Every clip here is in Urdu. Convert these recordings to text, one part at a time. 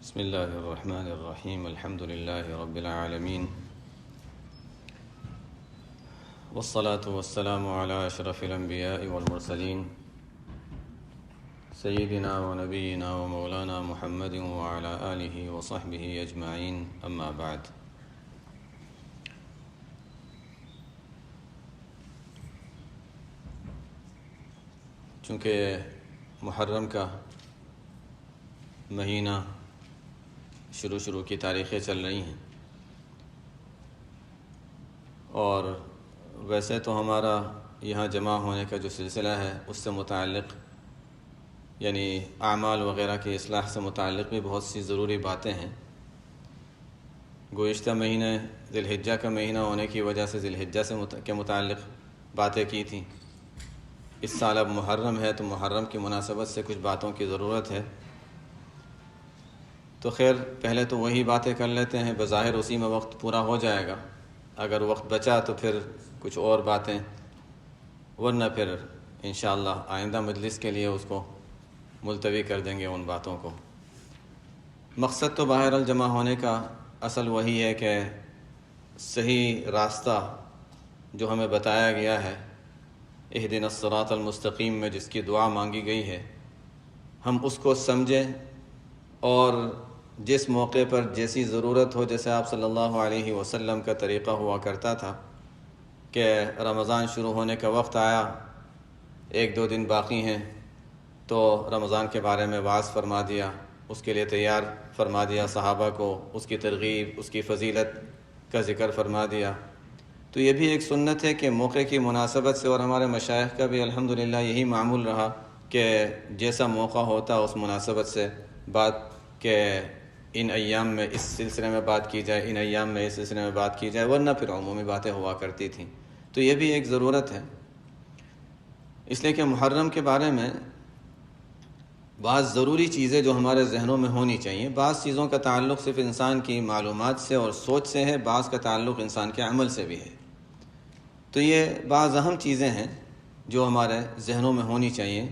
بسم الله الرحمن الرحيم الحمد لله رب العالمين والصلاة والسلام على أشرف الأنبياء والمرسلين سيدنا ونبينا ومولانا محمد وعلى آله وصحبه أجمعين أما بعد. چونکہ محرم کا مہینہ شروع کی تاریخیں چل رہی ہیں، اور ویسے تو ہمارا یہاں جمع ہونے کا جو سلسلہ ہے اس سے متعلق یعنی اعمال وغیرہ کی اصلاح سے متعلق بھی بہت سی ضروری باتیں ہیں. گزشتہ مہینے ذی الحجہ کا مہینہ ہونے کی وجہ سے ذی الحجہ کے متعلق باتیں کی تھیں. اس سال اب محرم ہے تو محرم کی مناسبت سے کچھ باتوں کی ضرورت ہے. تو خیر پہلے تو وہی باتیں کر لیتے ہیں، بظاہر اسی میں وقت پورا ہو جائے گا. اگر وقت بچا تو پھر کچھ اور باتیں، ورنہ پھر انشاءاللہ آئندہ مجلس کے لیے اس کو ملتوی کر دیں گے ان باتوں کو. مقصد تو بہرحال جمع ہونے کا اصل وہی ہے کہ صحیح راستہ جو ہمیں بتایا گیا ہے اہدنا الصراط المستقیم میں جس کی دعا مانگی گئی ہے، ہم اس کو سمجھیں اور جس موقع پر جیسی ضرورت ہو، جیسے آپ صلی اللہ علیہ وسلم کا طریقہ ہوا کرتا تھا کہ رمضان شروع ہونے کا وقت آیا، 1-2 دن باقی ہیں تو رمضان کے بارے میں وعظ فرما دیا، اس کے لیے تیار فرما دیا صحابہ کو، اس کی ترغیب، اس کی فضیلت کا ذکر فرما دیا. تو یہ بھی ایک سنت ہے کہ موقع کی مناسبت سے، اور ہمارے مشائخ کا بھی الحمدللہ یہی معمول رہا کہ جیسا موقع ہوتا اس مناسبت سے بات کہ ان ایام میں اس سلسلے میں بات کی جائے، ان ایام میں اس سلسلے میں بات کی جائے، ورنہ پھر عمومی باتیں ہوا کرتی تھیں. تو یہ بھی ایک ضرورت ہے، اس لیے کہ محرم کے بارے میں بعض ضروری چیزیں جو ہمارے ذہنوں میں ہونی چاہیے. بعض چیزوں کا تعلق صرف انسان کی معلومات سے اور سوچ سے ہے، بعض کا تعلق انسان کے عمل سے بھی ہے. تو یہ بعض اہم چیزیں ہیں جو ہمارے ذہنوں میں ہونی چاہیے.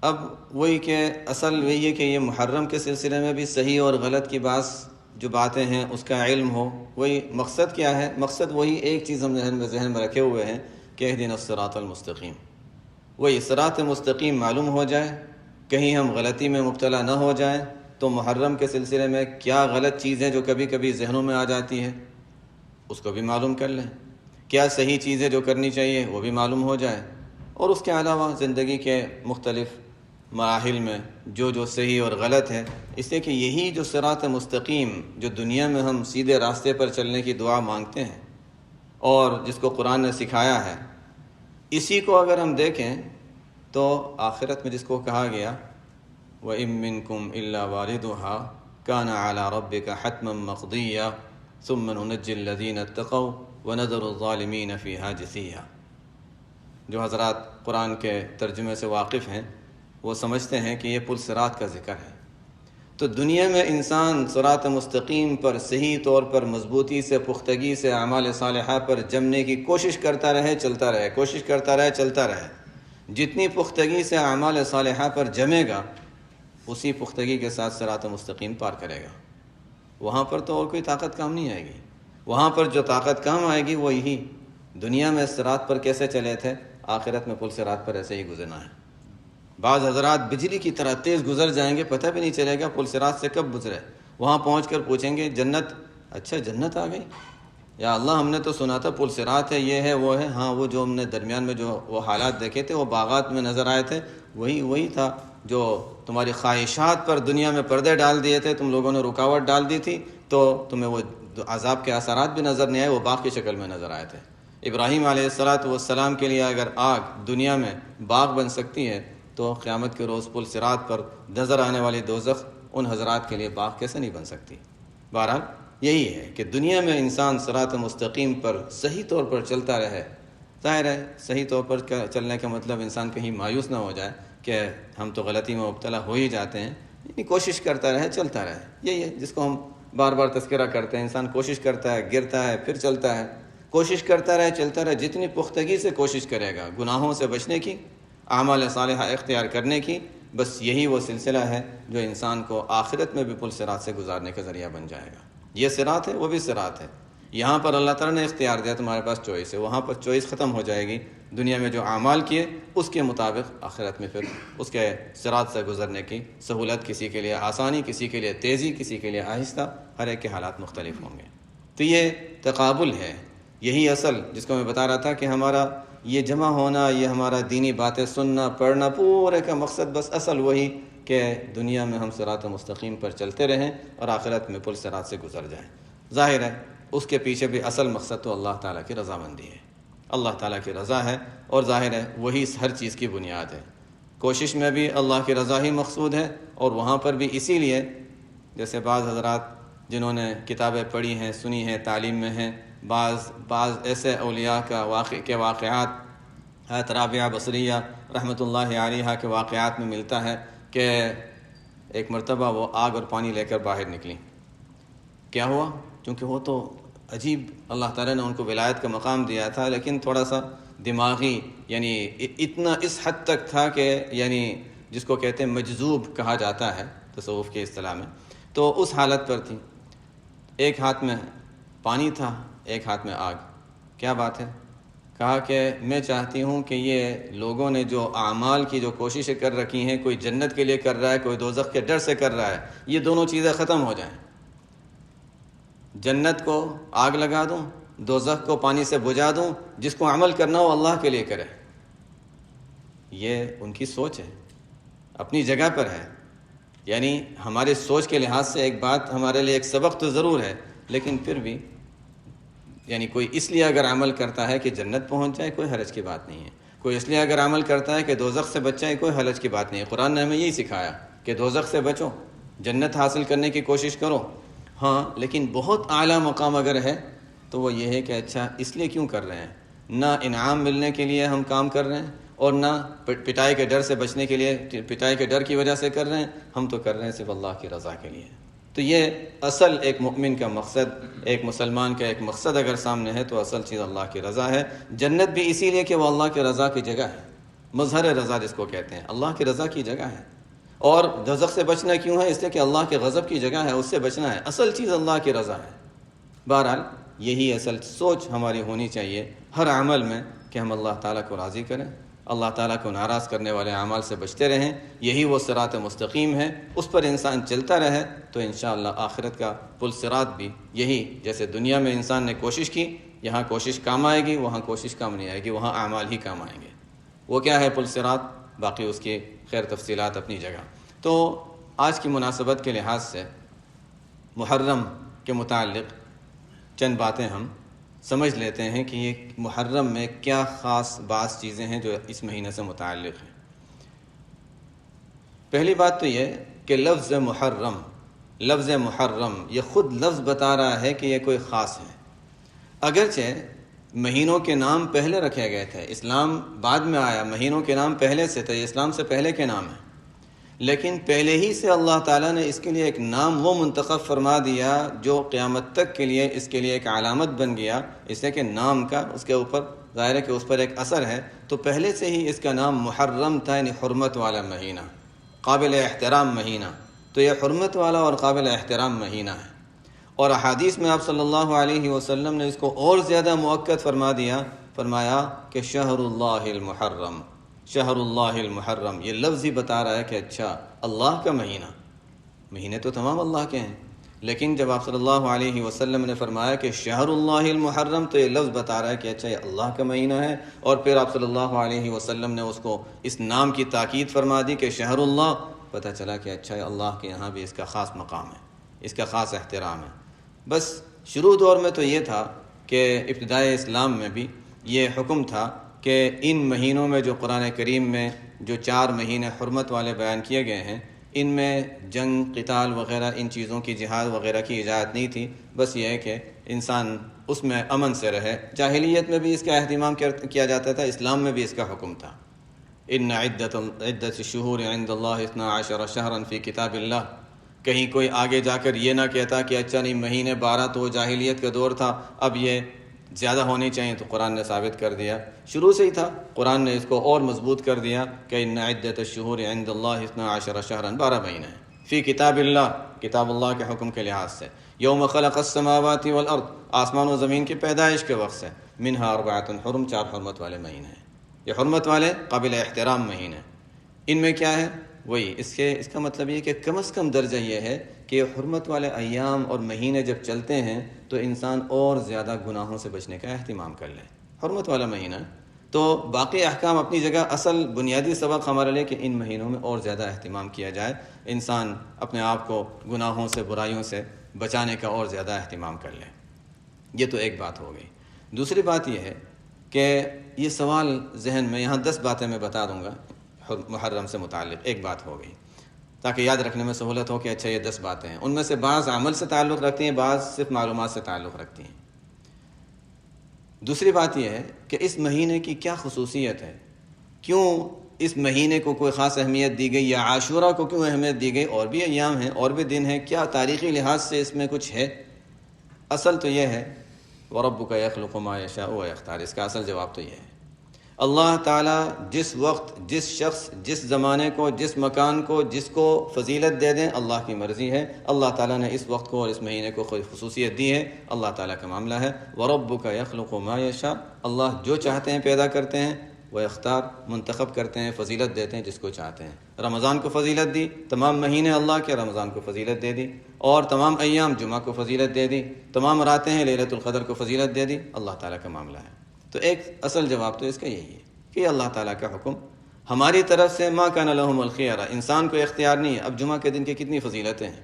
اب وہی کہ اصل وہی ہے کہ یہ محرم کے سلسلے میں بھی صحیح اور غلط کی بعض جو باتیں ہیں اس کا علم ہو. وہی مقصد کیا ہے؟ مقصد وہی ایک چیز ہم ذہن میں رکھے ہوئے ہیں کہ اہدنا الصراط المستقیم، وہی صراط مستقیم معلوم ہو جائے، کہیں ہم غلطی میں مبتلا نہ ہو جائیں. تو محرم کے سلسلے میں کیا غلط چیزیں جو کبھی کبھی ذہنوں میں آ جاتی ہے اس کو بھی معلوم کر لیں، کیا صحیح چیزیں جو کرنی چاہیے وہ بھی معلوم ہو جائے. اور اس کے علاوہ زندگی کے مختلف مراحل میں جو صحیح اور غلط ہے، اس لیے کہ یہی جو صراط مستقیم جو دنیا میں ہم سیدھے راستے پر چلنے کی دعا مانگتے ہیں اور جس کو قرآن نے سکھایا ہے، اسی کو اگر ہم دیکھیں تو آخرت میں جس کو کہا گیا وَإِن مِّنكُمْ إِلَّا وَارِدُهَا كَانَ عَلَى رَبِّكَ حَتْمًا مَّقْضِيًّا ثُمَّ نُنَجِّي الَّذِينَ اتَّقَوْا وَنَذَرُ الظَّالِمِينَ فِيهَا جِثِيًّا. جو حضرات قرآن کے ترجمے سے واقف ہیں وہ سمجھتے ہیں کہ یہ پل صراط کا ذکر ہے. تو دنیا میں انسان صراط مستقیم پر صحیح طور پر مضبوطی سے، پختگی سے اعمال صالحہ پر جمنے کی کوشش کرتا رہے، چلتا رہے، کوشش کرتا رہے، چلتا رہے. جتنی پختگی سے اعمال صالحہ پر جمے گا اسی پختگی کے ساتھ صراط مستقیم پار کرے گا. وہاں پر تو اور کوئی طاقت کام نہیں آئے گی. وہاں پر جو طاقت کام آئے گی وہ یہی دنیا میں صراط پر کیسے چلے تھے، آخرت میں پل صراط پر ایسے ہی گزرنا ہے. بعض حضرات بجلی کی طرح تیز گزر جائیں گے، پتہ بھی نہیں چلے گا پل صراط سے کب گزرے. وہاں پہنچ کر پوچھیں گے جنت، اچھا جنت آ گئی، یا اللہ ہم نے تو سنا تھا پل صراط ہے، یہ ہے وہ ہے. ہاں وہ جو ہم نے درمیان میں جو وہ حالات دیکھے تھے، وہ باغات میں نظر آئے تھے، وہی تھا جو تمہاری خواہشات پر دنیا میں پردے ڈال دیے تھے، تم لوگوں نے رکاوٹ ڈال دی تھی تو تمہیں وہ عذاب کے اثرات بھی نظر نہیں آئے، وہ باغ کی شکل میں نظر آئے تھے. ابراہیم علیہ السلام کے لیے اگر آگ دنیا میں باغ بن سکتی ہے تو قیامت کے روز پل صراط پر نظر آنے والی دوزخ ان حضرات کے لیے باغ کیسے نہیں بن سکتی. بہرحال یہی ہے کہ دنیا میں انسان صراط مستقیم پر صحیح طور پر چلتا رہے. ظاہر ہے صحیح طور پر چلنے کا مطلب انسان کہیں مایوس نہ ہو جائے کہ ہم تو غلطی میں مبتلا ہو ہی جاتے ہیں، یعنی کوشش کرتا رہے، چلتا رہے. یہی ہے جس کو ہم بار بار تذکرہ کرتے ہیں. انسان کوشش کرتا ہے، گرتا ہے، پھر چلتا ہے. کوشش کرتا رہے، چلتا رہے. جتنی پختگی سے کوشش کرے گا گناہوں سے بچنے کی، اعمال صالحہ اختیار کرنے کی، بس یہی وہ سلسلہ ہے جو انسان کو آخرت میں بھی پل صراط سے گزارنے کا ذریعہ بن جائے گا۔ یہ صراط ہے، وہ بھی صراط ہے۔ یہاں پر اللہ تعالیٰ نے اختیار دیا، تمہارے پاس چوائس ہے، وہاں پر چوائس ختم ہو جائے گی۔ دنیا میں جو اعمال کیے اس کے مطابق آخرت میں پھر اس کے صراط سے گزرنے کی سہولت، کسی کے لیے آسانی، کسی کے لیے تیزی، کسی کے لیے آہستہ، ہر ایک کے حالات مختلف ہوں گے۔ تو یہ تقابل ہے، یہی اصل جس کو میں بتا رہا تھا کہ ہمارا یہ جمع ہونا، یہ ہمارا دینی باتیں سننا، پڑھنا، پورے کا مقصد بس اصل وہی کہ دنیا میں ہم صراط مستقیم پر چلتے رہیں اور آخرت میں پل صراط سے گزر جائیں۔ ظاہر ہے اس کے پیچھے بھی اصل مقصد تو اللہ تعالیٰ کی رضامندی ہے، اللہ تعالیٰ کی رضا ہے، اور ظاہر ہے وہی ہر چیز کی بنیاد ہے۔ کوشش میں بھی اللہ کی رضا ہی مقصود ہے، اور وہاں پر بھی اسی لیے جیسے بعض حضرات جنہوں نے کتابیں پڑھی ہیں، سنی ہیں، تعلیم میں ہیں، بعض ایسے اولیاء کے واقعات، حضرت رابعہ بصریہ رحمۃ اللہ علیہا کے واقعات میں ملتا ہے کہ ایک مرتبہ وہ آگ اور پانی لے کر باہر نکلی۔ کیا ہوا؟ کیونکہ وہ تو عجیب، اللہ تعالیٰ نے ان کو ولایت کا مقام دیا تھا، لیکن تھوڑا سا دماغی، یعنی اتنا اس حد تک تھا کہ یعنی جس کو کہتے ہیں مجذوب کہا جاتا ہے تصوف کی اصطلاح میں، تو اس حالت پر تھی۔ ایک ہاتھ میں پانی تھا، ایک ہاتھ میں آگ۔ کیا بات ہے؟ کہا کہ میں چاہتی ہوں کہ یہ لوگوں نے جو اعمال کی جو کوششیں کر رکھی ہیں، کوئی جنت کے لیے کر رہا ہے، کوئی دوزخ کے ڈر سے کر رہا ہے، یہ دونوں چیزیں ختم ہو جائیں۔ جنت کو آگ لگا دوں، دوزخ کو پانی سے بجھا دوں، جس کو عمل کرنا ہو اللہ کے لیے کرے۔ یہ ان کی سوچ ہے، اپنی جگہ پر ہے۔ یعنی ہمارے سوچ کے لحاظ سے ایک بات ہمارے لیے ایک سبق تو ضرور ہے، لیکن پھر بھی یعنی کوئی اس لیے اگر عمل کرتا ہے کہ جنت پہنچ جائے، کوئی حرج کی بات نہیں ہے۔ کوئی اس لیے اگر عمل کرتا ہے کہ دوزخ سے بچ جائے، کوئی حرج کی بات نہیں ہے۔ قرآن نے ہمیں یہی سکھایا کہ دوزخ سے بچو، جنت حاصل کرنے کی کوشش کرو۔ ہاں، لیکن بہت اعلیٰ مقام اگر ہے تو وہ یہ ہے کہ اچھا اس لیے کیوں کر رہے ہیں؟ نہ انعام ملنے کے لیے ہم کام کر رہے ہیں، اور نہ پٹائی کے ڈر سے بچنے کے لیے، پٹائی کے ڈر کی وجہ سے کر رہے ہیں، ہم تو کر رہے ہیں صرف اللہ کی رضا کے لیے۔ تو یہ اصل ایک مومن کا مقصد، ایک مسلمان کا ایک مقصد اگر سامنے ہے تو اصل چیز اللہ کی رضا ہے۔ جنت بھی اسی لیے کہ وہ اللہ کی رضا کی جگہ ہے، مظہر رضا جس کو کہتے ہیں، اللہ کی رضا کی جگہ ہے۔ اور دوزخ سے بچنا کیوں ہے؟ اس لیے کہ اللہ کے غضب کی جگہ ہے، اس سے بچنا ہے۔ اصل چیز اللہ کی رضا ہے۔ بہرحال یہی اصل سوچ ہماری ہونی چاہیے ہر عمل میں کہ ہم اللہ تعالیٰ کو راضی کریں، اللہ تعالیٰ کو ناراض کرنے والے اعمال سے بچتے رہیں۔ یہی وہ صراط مستقیم ہے، اس پر انسان چلتا رہے تو انشاءاللہ آخرت کا پل صراط بھی یہی، جیسے دنیا میں انسان نے کوشش کی، یہاں کوشش کام آئے گی، وہاں کوشش کام نہیں آئے گی، وہاں اعمال ہی کام آئیں گے۔ وہ کیا ہے پل صراط؟ باقی اس کی خیر تفصیلات اپنی جگہ۔ تو آج کی مناسبت کے لحاظ سے محرم کے متعلق چند باتیں ہم سمجھ لیتے ہیں کہ یہ محرم میں کیا خاص بعض چیزیں ہیں جو اس مہینے سے متعلق ہیں۔ پہلی بات تو یہ کہ لفظ محرم یہ خود لفظ بتا رہا ہے کہ یہ کوئی خاص ہے۔ اگرچہ مہینوں کے نام پہلے رکھے گئے تھے، اسلام بعد میں آیا، مہینوں کے نام پہلے سے تھے، اسلام سے پہلے کے نام ہیں، لیکن پہلے ہی سے اللہ تعالیٰ نے اس کے لیے ایک نام وہ منتخب فرما دیا جو قیامت تک کے لیے اس کے لیے ایک علامت بن گیا، اس سے کہ نام کا اس کے اوپر ظاہر ہے کہ اس پر ایک اثر ہے۔ تو پہلے سے ہی اس کا نام محرم تھا، یعنی حرمت والا مہینہ، قابل احترام مہینہ۔ تو یہ حرمت والا اور قابل احترام مہینہ ہے، اور احادیث میں آپ صلی اللہ علیہ وسلم نے اس کو اور زیادہ مؤکد فرمایا کہ شہر اللہ المحرم، شہر اللہ المحرم۔ یہ لفظ ہی بتا رہا ہے کہ اچھا اللہ کا مہینہ، مہینے تو تمام اللہ کے ہیں، لیکن جب آپ صلی اللہ علیہ وسلم نے فرمایا کہ شہر اللہ المحرم تو یہ لفظ بتا رہا ہے کہ اچھا یہ اللہ کا مہینہ ہے، اور پھر آپ صلی اللہ علیہ وسلم نے اس کو اس نام کی تاکید فرما دی کہ شہر اللہ۔ پتہ چلا کہ اچھا اللہ کے یہاں بھی اس کا خاص مقام ہے، اس کا خاص احترام ہے۔ بس شروع دور میں تو یہ تھا کہ ابتدائے اسلام میں بھی یہ حکم تھا کہ ان مہینوں میں جو قرآن کریم میں جو 4 مہینے حرمت والے بیان کیے گئے ہیں، ان میں جنگ، قتال وغیرہ ان چیزوں کی، جہاد وغیرہ کی اجازت نہیں تھی۔ بس یہ ہے کہ انسان اس میں امن سے رہے۔ جاہلیت میں بھی اس کا اہتمام کیا جاتا تھا، اسلام میں بھی اس کا حکم تھا۔ ان عدت الشہور عند اللہ 12 شہرا فی کتاب اللہ۔ کہیں کوئی آگے جا کر یہ نہ کہتا کہ اچھا نہیں مہینے 12 تو جاہلیت کا دور تھا، اب یہ زیادہ ہونی چاہیے تو قرآن نے ثابت کر دیا، شروع سے ہی تھا، قرآن نے اس کو اور مضبوط کر دیا کہ ان عدت الشہور عند اللہ 12 شہرا، 12 مہینے ہیں فی کتاب اللہ، کتاب اللہ کے حکم کے لحاظ سے، یوم خلق السماوات والارض، آسمان و زمین کی پیدائش کے وقت سے، منہا اربعۃ حرم، 4 حرمت والے مہینے ہیں، یہ حرمت والے قابل احترام مہینے۔ ان میں کیا ہے؟ وہی اس کا مطلب یہ کہ کم از کم درجہ یہ ہے کہ یہ حرمت والے ایام اور مہینے جب چلتے ہیں تو انسان اور زیادہ گناہوں سے بچنے کا اہتمام کر لے۔ حرمت والا مہینہ تو باقی احکام اپنی جگہ، اصل بنیادی سبق ہمارے لیے کہ ان مہینوں میں اور زیادہ اہتمام کیا جائے، انسان اپنے آپ کو گناہوں سے، برائیوں سے بچانے کا اور زیادہ اہتمام کر لے۔ یہ تو ایک بات ہو گئی۔ دوسری بات یہ ہے کہ یہ سوال ذہن میں، یہاں 10 باتیں میں بتا دوں گا محرم سے متعلق، ایک بات ہو گئی تاکہ یاد رکھنے میں سہولت ہو کہ اچھا یہ 10 باتیں ہیں، ان میں سے بعض عمل سے تعلق رکھتی ہیں، بعض صرف معلومات سے تعلق رکھتی ہیں۔ دوسری بات یہ ہے کہ اس مہینے کی کیا خصوصیت ہے، کیوں اس مہینے کو کوئی خاص اہمیت دی گئی، یا عاشورہ کو کیوں اہمیت دی گئی، اور بھی ایام ہیں اور بھی دن ہیں، کیا تاریخی لحاظ سے اس میں کچھ ہے؟ اصل تو یہ ہے وَرَبُّكَ يَخْلُقُ مَا يَشَاءُ وَيَخْتَارُ، اس کا اصل جواب تو یہ ہے۔ اللہ تعالیٰ جس وقت، جس شخص، جس زمانے کو، جس مکان کو، جس کو فضیلت دے دیں، اللہ کی مرضی ہے۔ اللہ تعالیٰ نے اس وقت کو اور اس مہینے کو کوئی خصوصیت دی ہے، اللہ تعالیٰ کا معاملہ ہے۔ وَرَبُّكَ يَخْلُقُ مَا يَشَاءُ، اللہ جو چاہتے ہیں پیدا کرتے ہیں، وَيَخْتَارُ، منتخب کرتے ہیں، فضیلت دیتے ہیں جس کو چاہتے ہیں۔ رمضان کو فضیلت دی، تمام مہینے اللہ کے، رمضان کو فضیلت دے دی، اور تمام ایام، جمعہ کو فضیلت دے دی، تمام راتیں ہیں، لیلۃ القدر کو فضیلت دے دی، اللہ تعالیٰ کا معاملہ ہے۔ تو ایک اصل جواب تو اس کا یہی ہے کہ یہ اللہ تعالیٰ کا حکم، ہماری طرف سے ما کان لہم الخیارہ، انسان کو اختیار نہیں ہے۔ اب جمعہ کے دن کی کتنی فضیلتیں ہیں،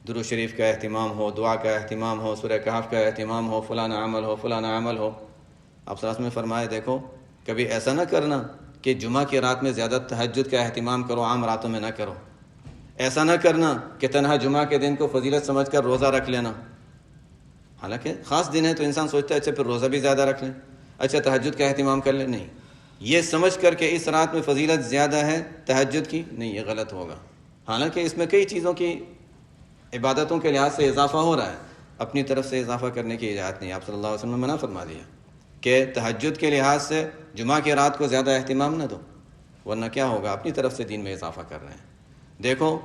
درود شریف کا اہتمام ہو، دعا کا اہتمام ہو، سورہ کہف کا اہتمام ہو، فلانا عمل ہو، فلانا عمل ہو۔ آپ صلی اللہ علیہ وسلم نے فرمایا دیکھو کبھی ایسا نہ کرنا کہ جمعہ کی رات میں زیادہ تہجد کا اہتمام کرو، عام راتوں میں نہ کرو۔ ایسا نہ کرنا کہ تنہا جمعہ کے دن کو فضیلت سمجھ کر روزہ رکھ لینا، حالانکہ خاص دن ہے تو انسان سوچتا ہے اچھا پھر روزہ بھی زیادہ رکھ لیں، اچھا تہجد کا اہتمام کر لیں۔ نہیں، یہ سمجھ کر کہ اس رات میں فضیلت زیادہ ہے تہجد کی، نہیں، یہ غلط ہوگا۔ حالانکہ اس میں کئی چیزوں کی عبادتوں کے لحاظ سے اضافہ ہو رہا ہے، اپنی طرف سے اضافہ کرنے کی اجازت نہیں۔ آپ صلی اللہ علیہ وسلم نے منع فرما دیا کہ تہجد کے لحاظ سے جمعہ کی رات کو زیادہ اہتمام نہ دو، ورنہ کیا ہوگا، اپنی طرف سے دین میں اضافہ کر رہے ہیں۔ دیکھو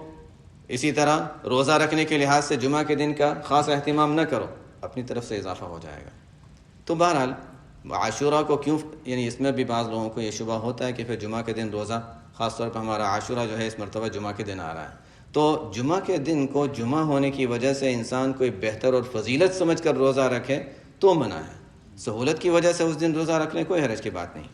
اسی طرح روزہ رکھنے کے لحاظ سے جمعہ کے دن کا خاص اہتمام نہ کرو، اپنی طرف سے اضافہ ہو جائے گا۔ تو بہرحال عاشورہ کو کیوں، یعنی اس میں بھی بعض لوگوں کو یہ شبہ ہوتا ہے کہ پھر جمعہ کے دن روزہ، خاص طور پر ہمارا عاشورہ جو ہے اس مرتبہ جمعہ کے دن آ رہا ہے، تو جمعہ کے دن کو جمعہ ہونے کی وجہ سے انسان کوئی بہتر اور فضیلت سمجھ کر روزہ رکھے تو منع ہے۔ سہولت کی وجہ سے اس دن روزہ رکھ لیں، کوئی حرج کی بات نہیں۔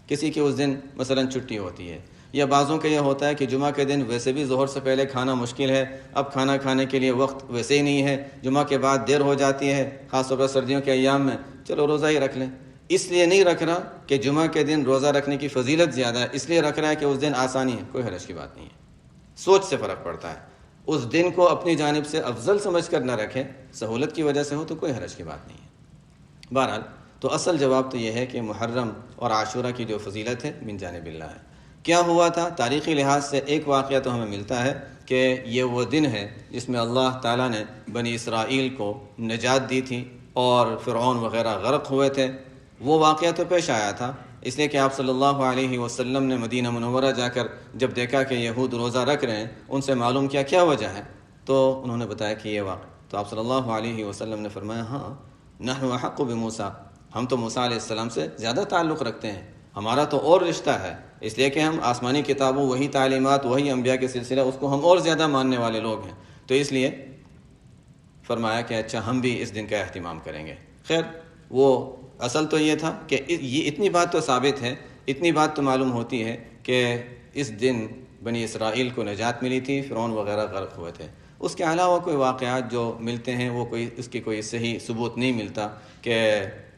کسی کی اس دن مثلا چھٹی ہوتی ہے، یا بعضوں کا یہ ہوتا ہے کہ جمعہ کے دن ویسے بھی ظہر سے پہلے کھانا مشکل ہے، اب کھانا کھانے کے لیے وقت ویسے ہی نہیں ہے، جمعہ کے بعد دیر ہو جاتی ہے، خاص طور پر سردیوں کے ایام میں، چلو روزہ ہی رکھ لیں۔ اس لیے نہیں رکھ رہا کہ جمعہ کے دن روزہ رکھنے کی فضیلت زیادہ ہے، اس لیے رکھ رہا ہے کہ اس دن آسانی ہے، کوئی حرج کی بات نہیں ہے۔ سوچ سے فرق پڑتا ہے، اس دن کو اپنی جانب سے افضل سمجھ کر نہ رکھے، سہولت کی وجہ سے ہو تو کوئی حرج کی بات نہیں ہے۔ بہرحال تو اصل جواب تو یہ ہے کہ محرم اور عاشورہ کی جو فضیلت ہے من جانب اللہ ہے۔ کیا ہوا تھا تاریخی لحاظ سے؟ ایک واقعہ تو ہمیں ملتا ہے کہ یہ وہ دن ہے جس میں اللہ تعالیٰ نے بنی اسرائیل کو نجات دی تھی اور فرعون وغیرہ غرق ہوئے تھے۔ وہ واقعہ تو پیش آیا تھا اس لیے کہ آپ صلی اللہ علیہ وسلم نے مدینہ منورہ جا کر جب دیکھا کہ یہود روزہ رکھ رہے ہیں، ان سے معلوم کیا کیا وجہ ہے، تو انہوں نے بتایا کہ یہ واقعہ، تو آپ صلی اللہ علیہ وسلم نے فرمایا ہاں نحن احق بموسیٰ، ہم تو موسیٰ علیہ السلام سے زیادہ تعلق رکھتے ہیں، ہمارا تو اور رشتہ ہے، اس لیے کہ ہم آسمانی کتابوں، وہی تعلیمات، وہی انبیاء کے سلسلہ، اس کو ہم اور زیادہ ماننے والے لوگ ہیں، تو اس لیے فرمایا کہ اچھا ہم بھی اس دن کا اہتمام کریں گے۔ خیر، وہ اصل تو یہ تھا کہ یہ اتنی بات تو ثابت ہے، اتنی بات تو معلوم ہوتی ہے کہ اس دن بنی اسرائیل کو نجات ملی تھی، فرعون وغیرہ غرق ہوئے تھے۔ اس کے علاوہ کوئی واقعات جو ملتے ہیں وہ اس کی کوئی صحیح ثبوت نہیں ملتا کہ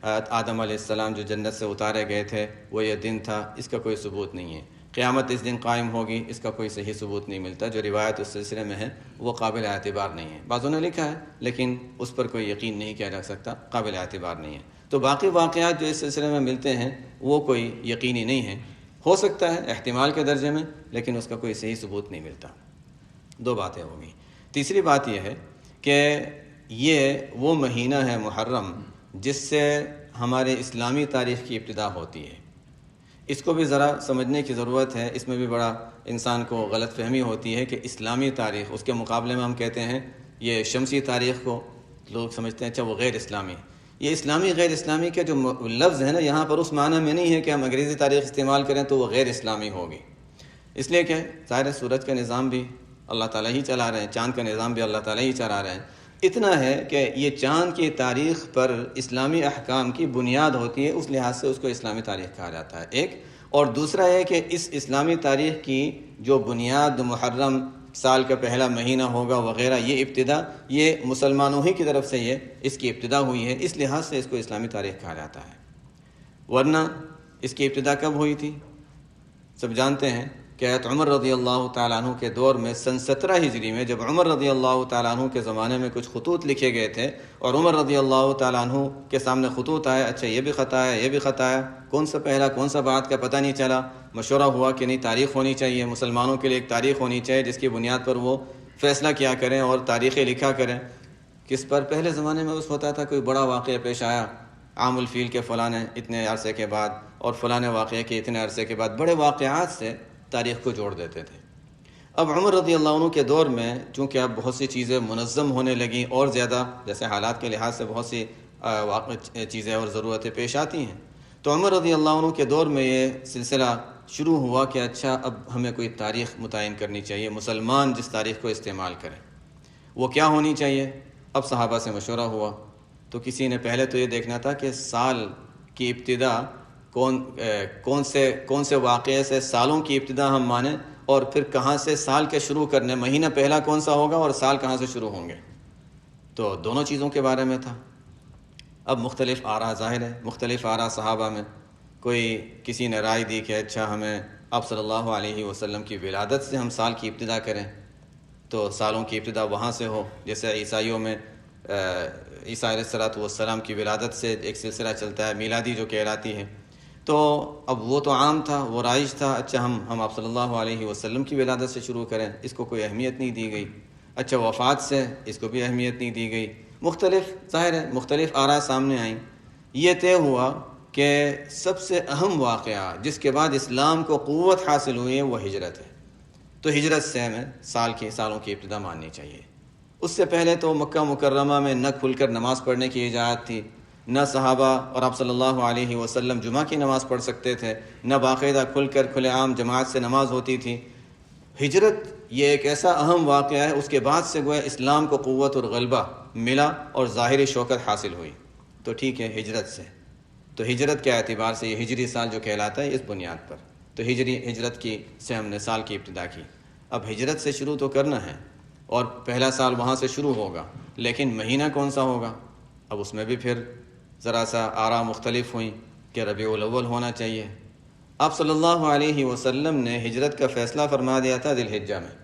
آدم علیہ السلام جو جنت سے اتارے گئے تھے وہ یہ دن تھا، اس کا کوئی ثبوت نہیں ہے۔ قیامت اس دن قائم ہوگی، اس کا کوئی صحیح ثبوت نہیں ملتا، جو روایت اس سلسلے میں ہے وہ قابل اعتبار نہیں ہے۔ بعضوں نے لکھا ہے لیکن اس پر کوئی یقین نہیں کیا جا سکتا، قابل اعتبار نہیں ہے۔ تو باقی واقعات جو اس سلسلے میں ملتے ہیں وہ کوئی یقینی نہیں ہیں، ہو سکتا ہے احتمال کے درجے میں، لیکن اس کا کوئی صحیح ثبوت نہیں ملتا۔ دو باتیں ہوں گی۔ تیسری بات یہ ہے کہ یہ وہ مہینہ ہے محرم جس سے ہمارے اسلامی تاریخ کی ابتدا ہوتی ہے۔ اس کو بھی ذرا سمجھنے کی ضرورت ہے، اس میں بھی بڑا انسان کو غلط فہمی ہوتی ہے کہ اسلامی تاریخ، اس کے مقابلے میں ہم کہتے ہیں یہ شمسی تاریخ کو لوگ سمجھتے ہیں اچھا وہ غیر اسلامی۔ یہ اسلامی غیر اسلامی کے جو لفظ ہے نا، یہاں پر اس معنی میں نہیں ہے کہ ہم انگریزی تاریخ استعمال کریں تو وہ غیر اسلامی ہوگی، اس لیے کہ ظاہر سورج کا نظام بھی اللہ تعالیٰ ہی چلا رہے ہیں، چاند کا نظام بھی اللہ تعالیٰ ہی چلا رہے ہیں۔ اتنا ہے کہ یہ چاند کی تاریخ پر اسلامی احکام کی بنیاد ہوتی ہے، اس لحاظ سے اس کو اسلامی تاریخ کہا جاتا ہے ایک، اور دوسرا ہے کہ اس اسلامی تاریخ کی جو بنیاد محرم سال کا پہلا مہینہ ہوگا وغیرہ، یہ ابتدا یہ مسلمانوں ہی کی طرف سے اس کی ابتدا ہوئی ہے، اس لحاظ سے اس کو اسلامی تاریخ کہا جاتا ہے۔ ورنہ اس کی ابتدا کب ہوئی تھی؟ سب جانتے ہیں کہ حضرت عمر رضی اللہ تعالیٰ عنہ کے دور میں سن 17 ہجری میں جب عمر رضی اللہ تعالیٰ عنہ کے زمانے میں کچھ خطوط لکھے گئے تھے اور عمر رضی اللہ تعالیٰ عنہ کے سامنے خطوط آئے، اچھا یہ بھی خطا ہے، یہ بھی خطا ہے، کون سا پہلا کون سا بعد کا پتہ نہیں چلا۔ مشورہ ہوا کہ نہیں، تاریخ ہونی چاہیے، مسلمانوں کے لیے ایک تاریخ ہونی چاہیے جس کی بنیاد پر وہ فیصلہ کیا کریں اور تاریخیں لکھا کریں۔ کس پر؟ پہلے زمانے میں اس ہوتا تھا کوئی بڑا واقعہ پیش آیا، عام الفیل کے فلاں اتنے عرصے کے بعد اور فلاں واقعے کے اتنے عرصے کے بعد، بڑے واقعات سے تاریخ کو جوڑ دیتے تھے۔ اب عمر رضی اللہ عنہ کے دور میں چونکہ اب بہت سی چیزیں منظم ہونے لگیں اور زیادہ جیسے حالات کے لحاظ سے بہت سی چیزیں اور ضرورتیں پیش آتی ہیں، تو عمر رضی اللہ عنہ کے دور میں یہ سلسلہ شروع ہوا کہ اچھا اب ہمیں کوئی تاریخ متعین کرنی چاہیے، مسلمان جس تاریخ کو استعمال کریں وہ کیا ہونی چاہیے۔ اب صحابہ سے مشورہ ہوا تو کسی نے پہلے تو یہ دیکھنا تھا کہ سال کی ابتدا کون سے واقعے سے سالوں کی ابتدا ہم مانیں، اور پھر کہاں سے سال کے شروع کرنے، مہینہ پہلا کون سا ہوگا اور سال کہاں سے شروع ہوں گے، تو دونوں چیزوں کے بارے میں تھا۔ اب مختلف آراء ظاہر ہے، مختلف آراء صحابہ میں، کوئی کسی نے رائے دی کہ اچھا ہمیں آپ صلی اللہ علیہ وسلم کی ولادت سے ہم سال کی ابتدا کریں تو سالوں کی ابتدا وہاں سے ہو، جیسے عیسائیوں میں عیسیٰ علیہ السلام کی ولادت سے ایک سلسلہ چلتا ہے میلادی جو کہلاتی ہے، تو اب وہ تو عام تھا، وہ رائج تھا، اچھا ہم آپ صلی اللہ علیہ وسلم کی ولادت سے شروع کریں، اس کو کوئی اہمیت نہیں دی گئی۔ اچھا وفات سے، اس کو بھی اہمیت نہیں دی گئی۔ مختلف ظاہر ہے مختلف آراء سامنے آئیں۔ یہ طے ہوا کہ سب سے اہم واقعہ جس کے بعد اسلام کو قوت حاصل ہوئی ہے وہ ہجرت ہے، تو ہجرت سے ہمیں سالوں کی ابتدا ماننی چاہیے۔ اس سے پہلے تو مکہ مکرمہ میں نہ کھل کر نماز پڑھنے کی اجازت تھی، نہ صحابہ اور آپ صلی اللہ علیہ وسلم جمعہ کی نماز پڑھ سکتے تھے، نہ باقاعدہ کھلے عام جماعت سے نماز ہوتی تھی۔ ہجرت یہ ایک ایسا اہم واقعہ ہے، اس کے بعد سے گویا اسلام کو قوت اور غلبہ ملا اور ظاہری شوکت حاصل ہوئی، تو ٹھیک ہے ہجرت سے، تو ہجرت کے اعتبار سے یہ ہجری سال جو کہلاتا ہے اس بنیاد پر، تو ہجرت سے ہم نے سال کی ابتدا کی۔ اب ہجرت سے شروع تو کرنا ہے اور پہلا سال وہاں سے شروع ہوگا، لیکن مہینہ کون سا ہوگا؟ اب اس میں بھی پھر ذرا سا آراء مختلف ہوئیں کہ ربیع الاول ہونا چاہیے۔ آپ صلی اللہ علیہ وسلم نے ہجرت کا فیصلہ فرما دیا تھا ذی الحجہ میں،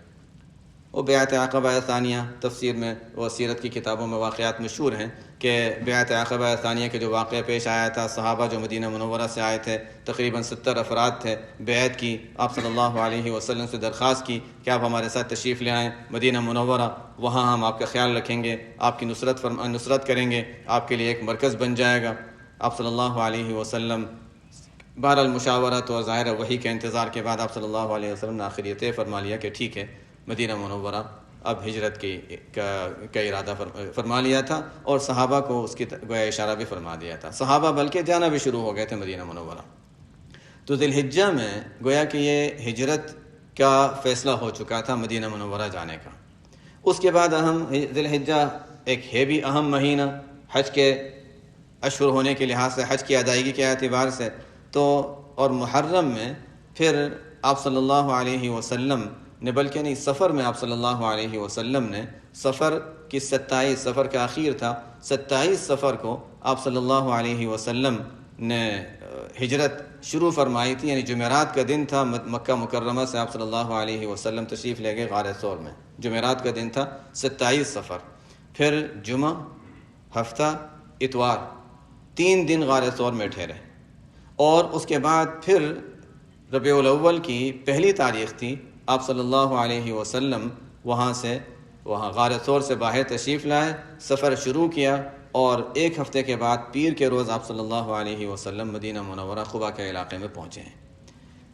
وہ بیعت عقبہ ثانیہ، تفسیر میں و سیرت کی کتابوں میں واقعات مشہور ہیں کہ بیعت عقبہ ثانیہ کے جو واقعہ پیش آیا تھا، صحابہ جو مدینہ منورہ سے آئے تھے، تقریباً 70 افراد تھے، بیعت کی، آپ صلی اللہ علیہ وسلم سے درخواست کی کہ آپ ہمارے ساتھ تشریف لے آئیں مدینہ منورہ، وہاں ہم آپ کا خیال رکھیں گے، آپ کی نصرت کریں گے، آپ کے لیے ایک مرکز بن جائے گا۔ آپ صلی اللہ علیہ وسلم بہرحال مشاورت اور ظاہر وحی کے انتظار کے بعد آپ صلی اللہ علیہ وسلم نے آخر یہ طے فرما لیا کہ ٹھیک ہے مدینہ منورہ اب ہجرت کا ارادہ فرما لیا تھا، اور صحابہ کو اس کی گویا اشارہ بھی فرما دیا تھا، صحابہ بلکہ جانا بھی شروع ہو گئے تھے مدینہ منورہ۔ تو ذی الحجہ میں گویا کہ یہ ہجرت کا فیصلہ ہو چکا تھا مدینہ منورہ جانے کا۔ اس کے بعد ذی الحجہ ایک ہے بھی اہم مہینہ حج کے اشہر ہونے کے لحاظ سے، حج کی ادائیگی کے اعتبار سے، تو اور محرم میں پھر آپ صلی اللہ علیہ وسلم نے، بلکہ نہیں سفر میں آپ صلی اللہ علیہ وسلم نے سفر کی 27 سفر کا اخیر تھا، 27 سفر کو آپ صلی اللہ علیہ وسلم نے ہجرت شروع فرمائی تھی، یعنی جمعرات کا دن تھا، مکہ مکرمہ سے آپ صلی اللہ علیہ وسلم تشریف لے گئے غار ثور میں، جمعرات کا دن تھا، 27 سفر، پھر جمعہ، ہفتہ، اتوار، 3 دن غار ثور میں ٹھہرے، اور اس کے بعد پھر ربیع الاول کی پہلی تاریخ تھی، آپ صلی اللہ علیہ وسلم وہاں غار ثور سے باہر تشریف لائے، سفر شروع کیا، اور ایک ہفتے کے بعد پیر کے روز آپ صلی اللہ علیہ وسلم مدینہ منورہ قباء کے علاقے میں پہنچے ہیں۔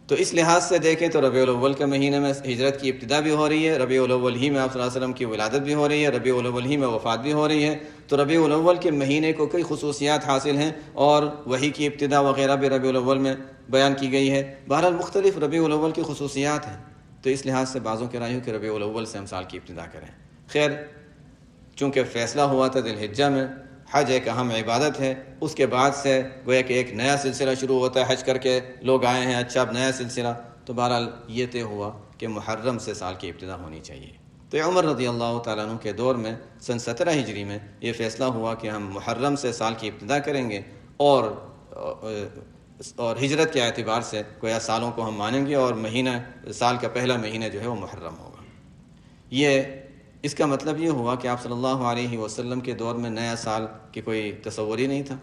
تو اس لحاظ سے دیکھیں تو ربیع الاول کے مہینے میں ہجرت کی ابتدا بھی ہو رہی ہے، ربیع الاول ہی میں آپ صلی اللہ علیہ وسلم کی ولادت بھی ہو رہی ہے، ربیع الاول ہی میں وفات بھی ہو رہی ہے۔ تو ربیع الاول کے مہینے کو کئی خصوصیات حاصل ہیں، اور وحی کی ابتدا وغیرہ بھی ربیع الاول میں بیان کی گئی ہے۔ بہرحال مختلف ربیع الاول کی خصوصیات ہیں، تو اس لحاظ سے بعضوں کی رائے ہو کہ ربیع الاول سے ہم سال کی ابتدا کریں۔ خیر، چونکہ فیصلہ ہوا تھا ذی الحجہ میں، حج ایک اہم عبادت ہے، اس کے بعد سے گویا کہ ایک نیا سلسلہ شروع ہوتا ہے، حج کر کے لوگ آئے ہیں، اچھا اب نیا سلسلہ، تو بہرحال یہ طے ہوا کہ محرم سے سال کی ابتدا ہونی چاہیے۔ تو عمر رضی اللہ تعالیٰ عنہ کے دور میں سن 17 ہجری میں یہ فیصلہ ہوا کہ ہم محرم سے سال کی ابتدا کریں گے، اور ہجرت کے اعتبار سے گویا سالوں کو ہم مانیں گے، اور مہینہ سال کا پہلا مہینہ جو ہے وہ محرم ہوگا۔ اس کا مطلب یہ ہوا کہ آپ صلی اللہ علیہ وسلم کے دور میں نیا سال کی کوئی تصور ہی نہیں تھا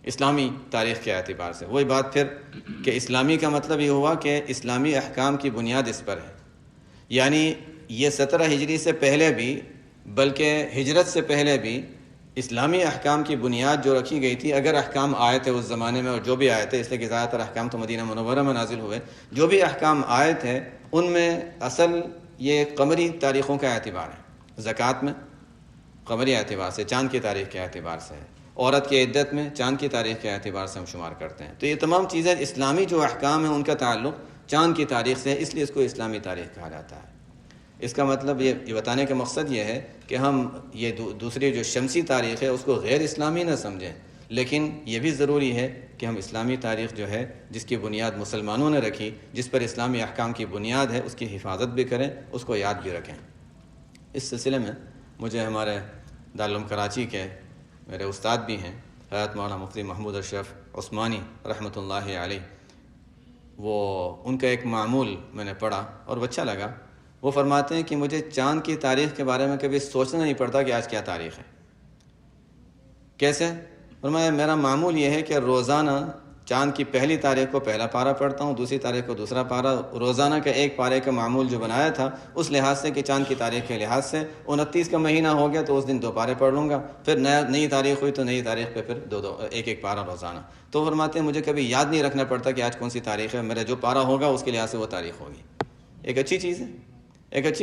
اسلامی تاریخ کے اعتبار سے۔ وہی بات پھر کہ اسلامی کا مطلب یہ ہوا کہ اسلامی احکام کی بنیاد اس پر ہے، یعنی یہ 17 ہجری سے پہلے بھی، بلکہ ہجرت سے پہلے بھی اسلامی احکام کی بنیاد جو رکھی گئی تھی، اگر احکام آئے تھے اس زمانے میں، اور جو بھی آئے تھے، اس لیے کہ زیادہ تر احکام تو مدینہ منورہ میں نازل ہوئے، جو بھی احکام آئے تھے ان میں اصل یہ قمری تاریخوں کا اعتبار ہے۔ زکوٰۃ میں قمری اعتبار سے، چاند کی تاریخ کے اعتبار سے ہے، عورت کی عدت میں چاند کی تاریخ کے اعتبار سے ہم شمار کرتے ہیں۔ تو یہ تمام چیزیں اسلامی جو احکام ہیں ان کا تعلق چاند کی تاریخ سے ہے، اس لیے اس کو اسلامی تاریخ کہا جاتا ہے۔ اس کا مطلب یہ بتانے کا مقصد یہ ہے کہ ہم یہ دوسری جو شمسی تاریخ ہے اس کو غیر اسلامی نہ سمجھیں، لیکن یہ بھی ضروری ہے کہ ہم اسلامی تاریخ جو ہے جس کی بنیاد مسلمانوں نے رکھی، جس پر اسلامی احکام کی بنیاد ہے، اس کی حفاظت بھی کریں، اس کو یاد بھی رکھیں۔ اس سلسلے میں مجھے ہمارے دارالعلوم کراچی کے میرے استاد بھی ہیں، حضرت مولانا مفتی محمود اشرف عثمانی رحمۃ اللہ علیہ، ان کا ایک معمول میں نے پڑھا اور اچھا لگا۔ وہ فرماتے ہیں کہ مجھے چاند کی تاریخ کے بارے میں کبھی سوچنا نہیں پڑتا کہ آج کیا تاریخ ہے۔ کیسے؟ فرمایا میرا معمول یہ ہے کہ روزانہ چاند کی پہلی تاریخ کو پہلا پارہ پڑھتا ہوں، دوسری تاریخ کو دوسرا پارہ، روزانہ کا ایک پارے کا معمول جو بنایا تھا اس لحاظ سے کہ چاند کی تاریخ کے لحاظ سے 29 کا مہینہ ہو گیا تو اس دن 2 پارے پڑھ لوں گا، پھر نئی تاریخ ہوئی تو نئی تاریخ پہ پھر ایک پارہ روزانہ۔ تو فرماتے ہیں مجھے کبھی یاد نہیں رکھنا پڑتا کہ آج کون سی تاریخ ہے، میرا جو پارہ ہوگا اس کے لحاظ سے وہ تاریخ ہوگی۔ ایک اچھی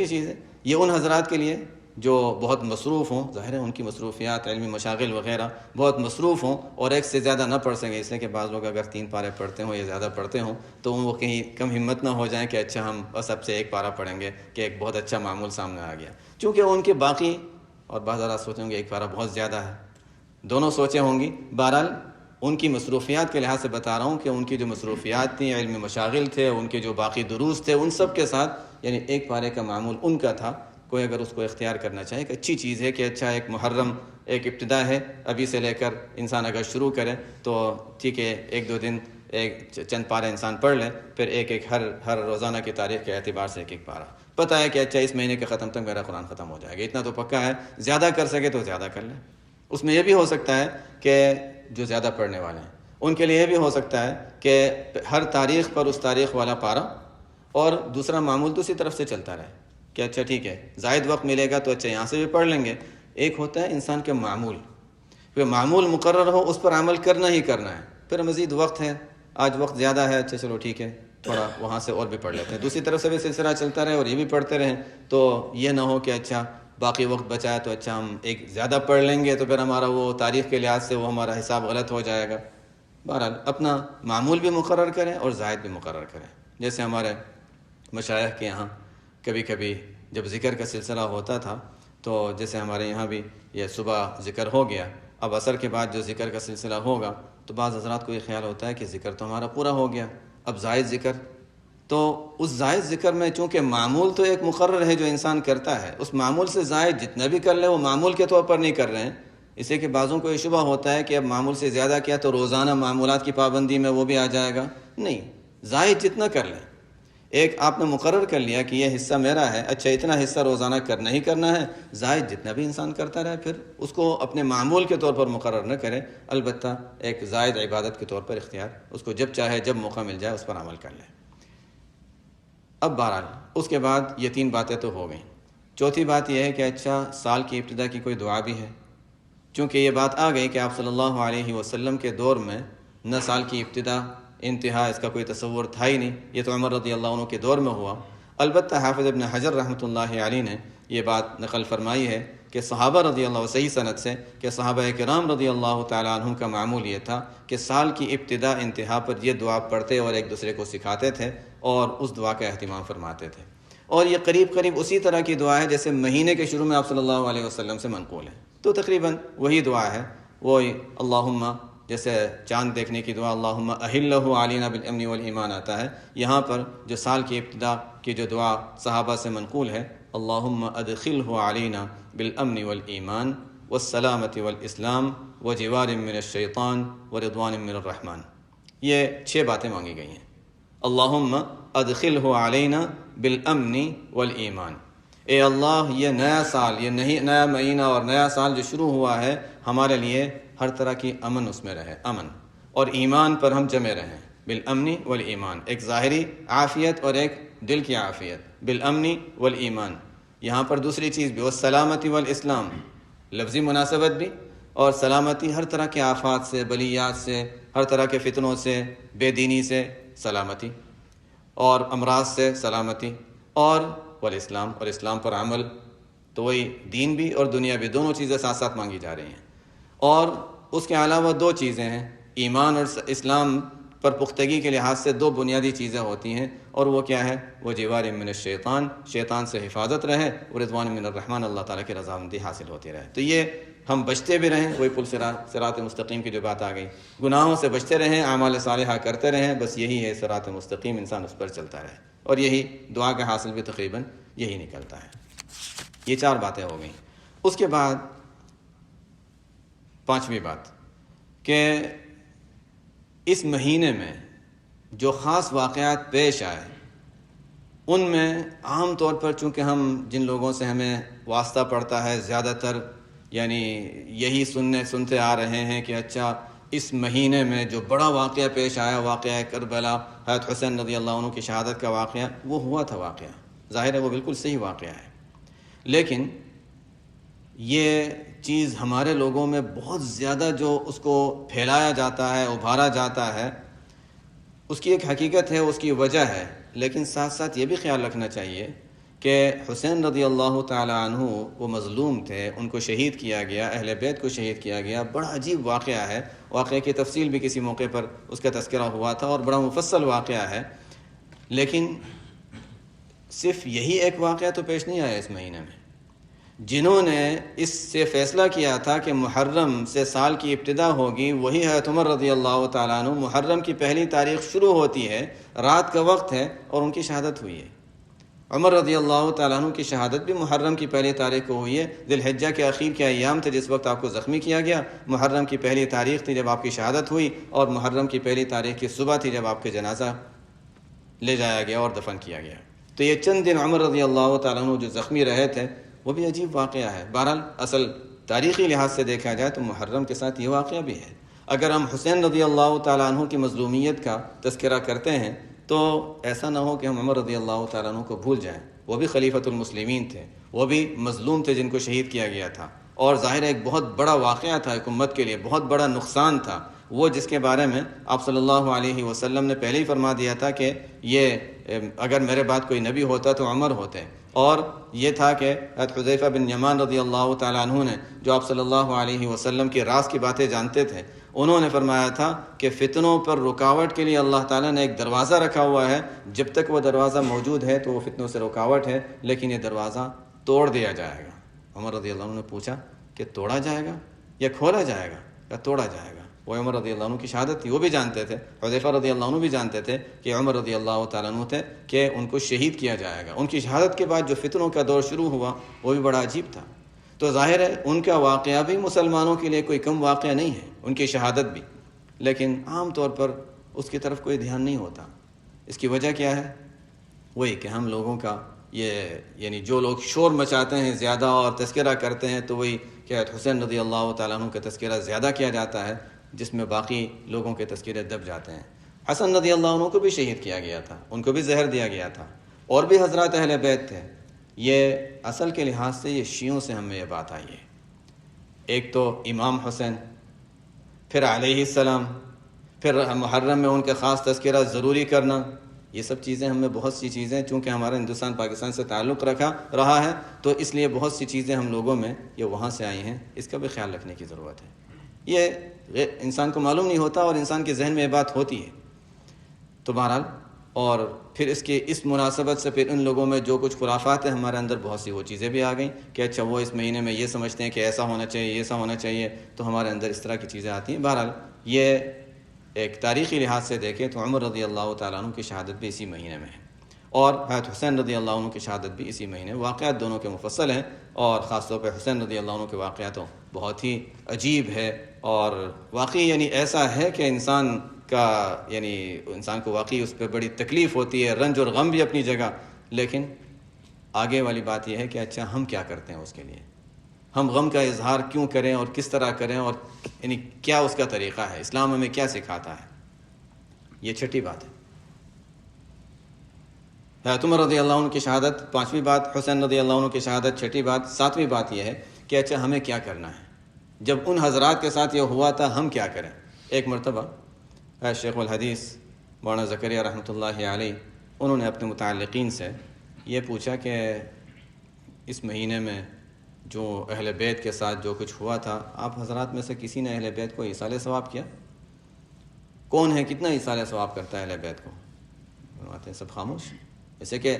چیز ہے یہ ان حضرات کے لیے جو بہت مصروف ہوں، ظاہر ہے ان کی مصروفیات، علمی مشاغل وغیرہ بہت مصروف ہوں اور ایک سے زیادہ نہ پڑھ سکیں، اس لیے کہ بعض لوگ اگر 3 پارے پڑھتے ہوں یا زیادہ پڑھتے ہوں تو وہ کہیں کم ہمت نہ ہو جائیں کہ اچھا ہم بس اب سے ایک پارہ پڑھیں گے کہ ایک بہت اچھا معمول سامنے آ گیا، چونکہ ان کے باقی اور بعض حضرات سوچیں گے ایک پارہ بہت زیادہ ہے، دونوں سوچیں ہوں گی۔ بہرحال ان کی مصروفیات کے لحاظ سے بتا رہا ہوں کہ ان کی جو مصروفیات تھیں، علمی مشاغل تھے، ان کے جو باقی دروس تھے، ان سب کے ساتھ یعنی ایک پارے کا معمول ان کا تھا۔ کوئی اگر اس کو اختیار کرنا چاہے کہ اچھی چیز ہے کہ اچھا ایک محرم ایک ابتدا ہے، ابھی سے لے کر انسان اگر شروع کرے تو ٹھیک ہے، 1-2 دن چند پارے انسان پڑھ لے، پھر ایک ہر روزانہ کی تاریخ کے اعتبار سے ایک پارہ پتہ ہے کہ اچھا اس مہینے کے ختم تک میرا قرآن ختم ہو جائے گا، اتنا تو پکا ہے۔ زیادہ کر سکے تو زیادہ کر لے۔ اس میں یہ بھی ہو سکتا ہے کہ جو زیادہ پڑھنے والے ہیں ان کے لیے یہ بھی ہو سکتا ہے کہ ہر تاریخ پر اس تاریخ والا پارہ اور دوسرا معمول دوسری طرف سے چلتا رہے کہ اچھا ٹھیک ہے زائد وقت ملے گا تو اچھا یہاں سے بھی پڑھ لیں گے۔ ایک ہوتا ہے انسان کے معمول، پھر معمول مقرر ہو اس پر عمل کرنا ہی کرنا ہے، پھر مزید وقت ہے، آج وقت زیادہ ہے، اچھا چلو ٹھیک ہے تھوڑا وہاں سے اور بھی پڑھ لیتے ہیں، دوسری طرف سے بھی سلسلہ چلتا رہے اور یہ بھی پڑھتے رہیں، تو یہ نہ ہو کہ اچھا باقی وقت بچا ہے تو اچھا ہم ایک زیادہ پڑھ لیں گے تو پھر ہمارا وہ تاریخ کے لحاظ سے وہ ہمارا حساب غلط ہو جائے گا۔ بہرحال اپنا معمول بھی مقرر کریں اور زائد بھی مقرر کریں۔ جیسے ہمارے مشائخ کے یہاں کبھی کبھی جب ذکر کا سلسلہ ہوتا تھا تو جیسے ہمارے یہاں بھی یہ صبح ذکر ہو گیا، اب عصر کے بعد جو ذکر کا سلسلہ ہوگا تو بعض حضرات کو یہ خیال ہوتا ہے کہ ذکر تو ہمارا پورا ہو گیا، اب زائد ذکر، تو اس زائد ذکر میں چونکہ معمول تو ایک مقرر ہے جو انسان کرتا ہے، اس معمول سے زائد جتنا بھی کر لے وہ معمول کے طور پر نہیں کر رہے ہیں، اس لیے کہ بعضوں کو یہ شبہ ہوتا ہے کہ اب معمول سے زیادہ کیا تو روزانہ معمولات کی پابندی میں وہ بھی آ جائے گا۔ نہیں، زائد جتنا کر لیں، ایک آپ نے مقرر کر لیا کہ یہ حصہ میرا ہے، اچھا اتنا حصہ روزانہ کرنا ہی کرنا ہے، زائد جتنا بھی انسان کرتا رہے پھر اس کو اپنے معمول کے طور پر مقرر نہ کرے، البتہ ایک زائد عبادت کے طور پر اختیار، اس کو جب چاہے جب موقع مل جائے اس پر عمل کر لے۔ اب بہرحال اس کے بعد یہ 3 باتیں تو ہو گئیں۔ چوتھی بات یہ ہے کہ اچھا سال کی ابتدا کی کوئی دعا بھی ہے، چونکہ یہ بات آ گئی کہ آپ صلی اللہ علیہ وسلم کے دور میں نہ سال کی ابتدا انتہا اس کا کوئی تصور تھا ہی نہیں، یہ تو عمر رضی اللہ عنہ کے دور میں ہوا۔ البتہ حافظ ابن حجر رحمۃ اللہ علیہ نے یہ بات نقل فرمائی ہے کہ صحابہ رضی اللہ صحیح سند سے کہ صحابہ کرام رضی اللہ تعالیٰ عنہم کا معمول یہ تھا کہ سال کی ابتدا انتہا پر یہ دعا پڑھتے اور ایک دوسرے کو سکھاتے تھے اور اس دعا کا اہتمام فرماتے تھے، اور یہ قریب قریب اسی طرح کی دعا ہے جیسے مہینے کے شروع میں آپ صلی اللہ علیہ وسلم سے منقول ہے، تو تقریباً وہی دعا ہے، وہی اللہم، جیسے چاند دیکھنے کی دعا اللہم احلہ علینا بالامن والایمان آتا ہے، یہاں پر جو سال کی ابتدا کی جو دعا صحابہ سے منقول ہے اللہم ادخلہ علینا بالامن والایمان والسلامۃ والاسلام وجوار من الشیطان ورضوان من الرحمن، یہ 6 باتیں مانگی گئی ہیں۔ اللہم ادخلہ علینا بالامن والایمان، اے اللہ یہ نیا سال، یہ نیا مہینہ اور نیا سال جو شروع ہوا ہے ہمارے لیے ہر طرح کی امن اس میں رہے، امن اور ایمان پر ہم جمے رہیں، بالامن والایمان، ایک ظاہری عافیت اور ایک دل کی عافیت، بالامن والایمان۔ یہاں پر دوسری چیز بھی والسلامتی والاسلام، لفظی مناسبت بھی، اور سلامتی ہر طرح کے آفات سے، بلیات سے، ہر طرح کے فتنوں سے، بے دینی سے سلامتی، اور امراض سے سلامتی، اور والاسلام، اور اسلام پر عمل، تو وہی دین بھی اور دنیا بھی، دونوں چیزیں ساتھ ساتھ مانگی جا رہی ہیں۔ اور اس کے علاوہ 2 چیزیں ہیں، ایمان اور اسلام پر پختگی کے لحاظ سے 2 بنیادی چیزیں ہوتی ہیں، اور وہ کیا ہے؟ وہ جوار من الشیطان، شیطان سے حفاظت رہے، اور رضوان من الرحمن، اللہ تعالیٰ کی رضامندی حاصل ہوتی رہے۔ تو یہ ہم بچتے بھی رہیں، وہی پل صراط مستقیم کی جو بات آ گئی، گناہوں سے بچتے رہیں، اعمال صالحہ کرتے رہیں، بس یہی ہے صراط مستقیم، انسان اس پر چلتا رہے، اور یہی دعا کا حاصل بھی تقریباً یہی نکلتا ہے۔ یہ 4 باتیں ہو گئیں۔ اس کے بعد 5ویں بات کہ اس مہینے میں جو خاص واقعات پیش آئے ان میں عام طور پر چونکہ ہم جن لوگوں سے ہمیں واسطہ پڑتا ہے زیادہ تر یعنی یہی سنتے آ رہے ہیں کہ اچھا اس مہینے میں جو بڑا واقعہ پیش آیا، واقعہ کربلا، حضرت حسین رضی اللہ عنہ کی شہادت کا واقعہ، وہ ہوا تھا واقعہ، ظاہر ہے وہ بالکل صحیح واقعہ ہے، لیکن یہ چیز ہمارے لوگوں میں بہت زیادہ جو اس کو پھیلایا جاتا ہے، ابھارا جاتا ہے، اس کی ایک حقیقت ہے، اس کی وجہ ہے، لیکن ساتھ ساتھ یہ بھی خیال رکھنا چاہیے کہ حسین رضی اللہ تعالی عنہ وہ مظلوم تھے، ان کو شہید کیا گیا، اہل بیت کو شہید کیا گیا، بڑا عجیب واقعہ ہے، واقعے کی تفصیل بھی کسی موقع پر اس کا تذکرہ ہوا تھا اور بڑا مفصل واقعہ ہے، لیکن صرف یہی ایک واقعہ تو پیش نہیں آیا اس مہینے میں۔ جنہوں نے اس سے فیصلہ کیا تھا کہ محرم سے سال کی ابتدا ہوگی، وہی حضرت عمر رضی اللہ تعالیٰ عنہ، محرم کی پہلی تاریخ شروع ہوتی ہے، رات کا وقت ہے اور ان کی شہادت ہوئی ہے۔ عمر رضی اللہ تعالیٰ عنہ کی شہادت بھی محرم کی پہلی تاریخ کو ہوئی ہے، ذی الحجہ کے اخیر کے ایام تھے جس وقت آپ کو زخمی کیا گیا، محرم کی پہلی تاریخ تھی جب آپ کی شہادت ہوئی، اور محرم کی پہلی تاریخ کی صبح تھی جب آپ کے جنازہ لے جایا گیا اور دفن کیا گیا۔ تو یہ چند دن عمر رضی اللہ تعالیٰ عنہ جو زخمی رہے تھے وہ بھی عجیب واقعہ ہے۔ بہرحال اصل تاریخی لحاظ سے دیکھا جائے تو محرم کے ساتھ یہ واقعہ بھی ہے۔ اگر ہم حسین رضی اللہ تعالیٰ عنہ کی مظلومیت کا تذکرہ کرتے ہیں تو ایسا نہ ہو کہ ہم عمر رضی اللہ تعالیٰ عنہ کو بھول جائیں، وہ بھی خلیفۃ المسلمین تھے، وہ بھی مظلوم تھے جن کو شہید کیا گیا تھا، اور ظاہر ایک بہت بڑا واقعہ تھا، ایک امت کے لیے بہت بڑا نقصان تھا وہ، جس کے بارے میں آپ صلی اللہ علیہ وسلم نے پہلے ہی فرما دیا تھا کہ یہ اگر میرے بعد کوئی نبی ہوتا تو عمر ہوتے، اور یہ تھا کہ حضرت حذیفہ بن یمان رضی اللہ تعالیٰ عنہ نے جو آپ صلی اللہ علیہ وسلم کے راز کی باتیں جانتے تھے، انہوں نے فرمایا تھا کہ فتنوں پر رکاوٹ کے لیے اللہ تعالیٰ نے ایک دروازہ رکھا ہوا ہے، جب تک وہ دروازہ موجود ہے تو وہ فتنوں سے رکاوٹ ہے، لیکن یہ دروازہ توڑ دیا جائے گا۔ عمر رضی اللہ عنہ نے پوچھا کہ توڑا جائے گا یا کھولا جائے گا یا توڑا جائے گا؟ وہ عمر رضی اللہ عنہ کی شہادت تھی، وہ بھی جانتے تھے، حذیفہ رضی اللہ عنہ بھی جانتے تھے کہ عمر رضی اللہ تعالیٰ عنہ تھے کہ ان کو شہید کیا جائے گا۔ ان کی شہادت کے بعد جو فتنوں کا دور شروع ہوا وہ بھی بڑا عجیب تھا۔ تو ظاہر ہے ان کا واقعہ بھی مسلمانوں کے لیے کوئی کم واقعہ نہیں ہے، ان کی شہادت بھی، لیکن عام طور پر اس کی طرف کوئی دھیان نہیں ہوتا۔ اس کی وجہ کیا ہے؟ وہی کہ ہم لوگوں کا یہ یعنی جو لوگ شور مچاتے ہیں زیادہ اور تذکرہ کرتے ہیں تو وہی کہ حسین رضی اللہ تعالیٰ عنہ کا تذکرہ زیادہ کیا جاتا ہے، جس میں باقی لوگوں کے تذکرے دب جاتے ہیں۔ حسن رضی اللہ عنہ کو بھی شہید کیا گیا تھا، ان کو بھی زہر دیا گیا تھا، اور بھی حضرات اہل بیت تھے۔ یہ اصل کے لحاظ سے یہ شیعوں سے ہمیں یہ بات آئی ہے۔ ایک تو امام حسین، پھر علیہ السلام، پھر محرم میں ان کے خاص تذکرہ ضروری کرنا، یہ سب چیزیں ہم میں بہت سی چیزیں، چونکہ ہمارا ہندوستان پاکستان سے تعلق رہا ہے تو اس لیے بہت سی چیزیں ہم لوگوں میں یہ وہاں سے آئی ہیں، اس کا بھی خیال رکھنے کی ضرورت ہے۔ یہ انسان کو معلوم نہیں ہوتا اور انسان کے ذہن میں یہ بات ہوتی ہے، تو بہرحال اور پھر اس مناسبت سے پھر ان لوگوں میں جو کچھ خرافات ہیں ہمارے اندر بہت سی وہ چیزیں بھی آ گئیں کہ اچھا وہ اس مہینے میں یہ سمجھتے ہیں کہ ایسا ہونا چاہیے، ایسا ہونا چاہیے، تو ہمارے اندر اس طرح کی چیزیں آتی ہیں۔ بہرحال یہ ایک تاریخی لحاظ سے دیکھیں تو عمر رضی اللہ تعالیٰ عنہ کی شہادت بھی اسی مہینے میں ہے، اور حضرت حسین رضی اللہ عنہ کی شہادت بھی اسی مہینے۔ واقعات دونوں کے مفصل ہیں، اور خاص طور پہ حسین رضی اللہ عنہ کے واقعات بہت ہی عجیب ہے، اور واقعی یعنی ایسا ہے کہ انسان کو واقعی اس پہ بڑی تکلیف ہوتی ہے، رنج اور غم بھی اپنی جگہ، لیکن آگے والی بات یہ ہے کہ اچھا ہم کیا کرتے ہیں اس کے لیے، ہم غم کا اظہار کیوں کریں اور کس طرح کریں، اور یعنی کیا اس کا طریقہ ہے، اسلام ہمیں کیا سکھاتا ہے۔ یہ چھٹی بات ہے۔ حضرت عمر رضی اللہ عنہ کی شہادت پانچویں بات، حسین رضی اللہ عنہ کی شہادت چھٹی بات، ساتویں بات یہ ہے کہ اچھا ہمیں کیا کرنا ہے جب ان حضرات کے ساتھ یہ ہوا تھا، ہم کیا کریں۔ ایک مرتبہ شیخ الحدیث مولانا زکریا رحمۃ اللہ علیہ انہوں نے اپنے متعلقین سے یہ پوچھا کہ اس مہینے میں جو اہل بیت کے ساتھ جو کچھ ہوا تھا، آپ حضرات میں سے کسی نے اہل بیت کو ایصال ثواب کیا؟ کون ہے کتنا ایصال ثواب کرتا ہے اہل بیت کو؟ فرماتے ہیں سب خاموش، جیسے کہ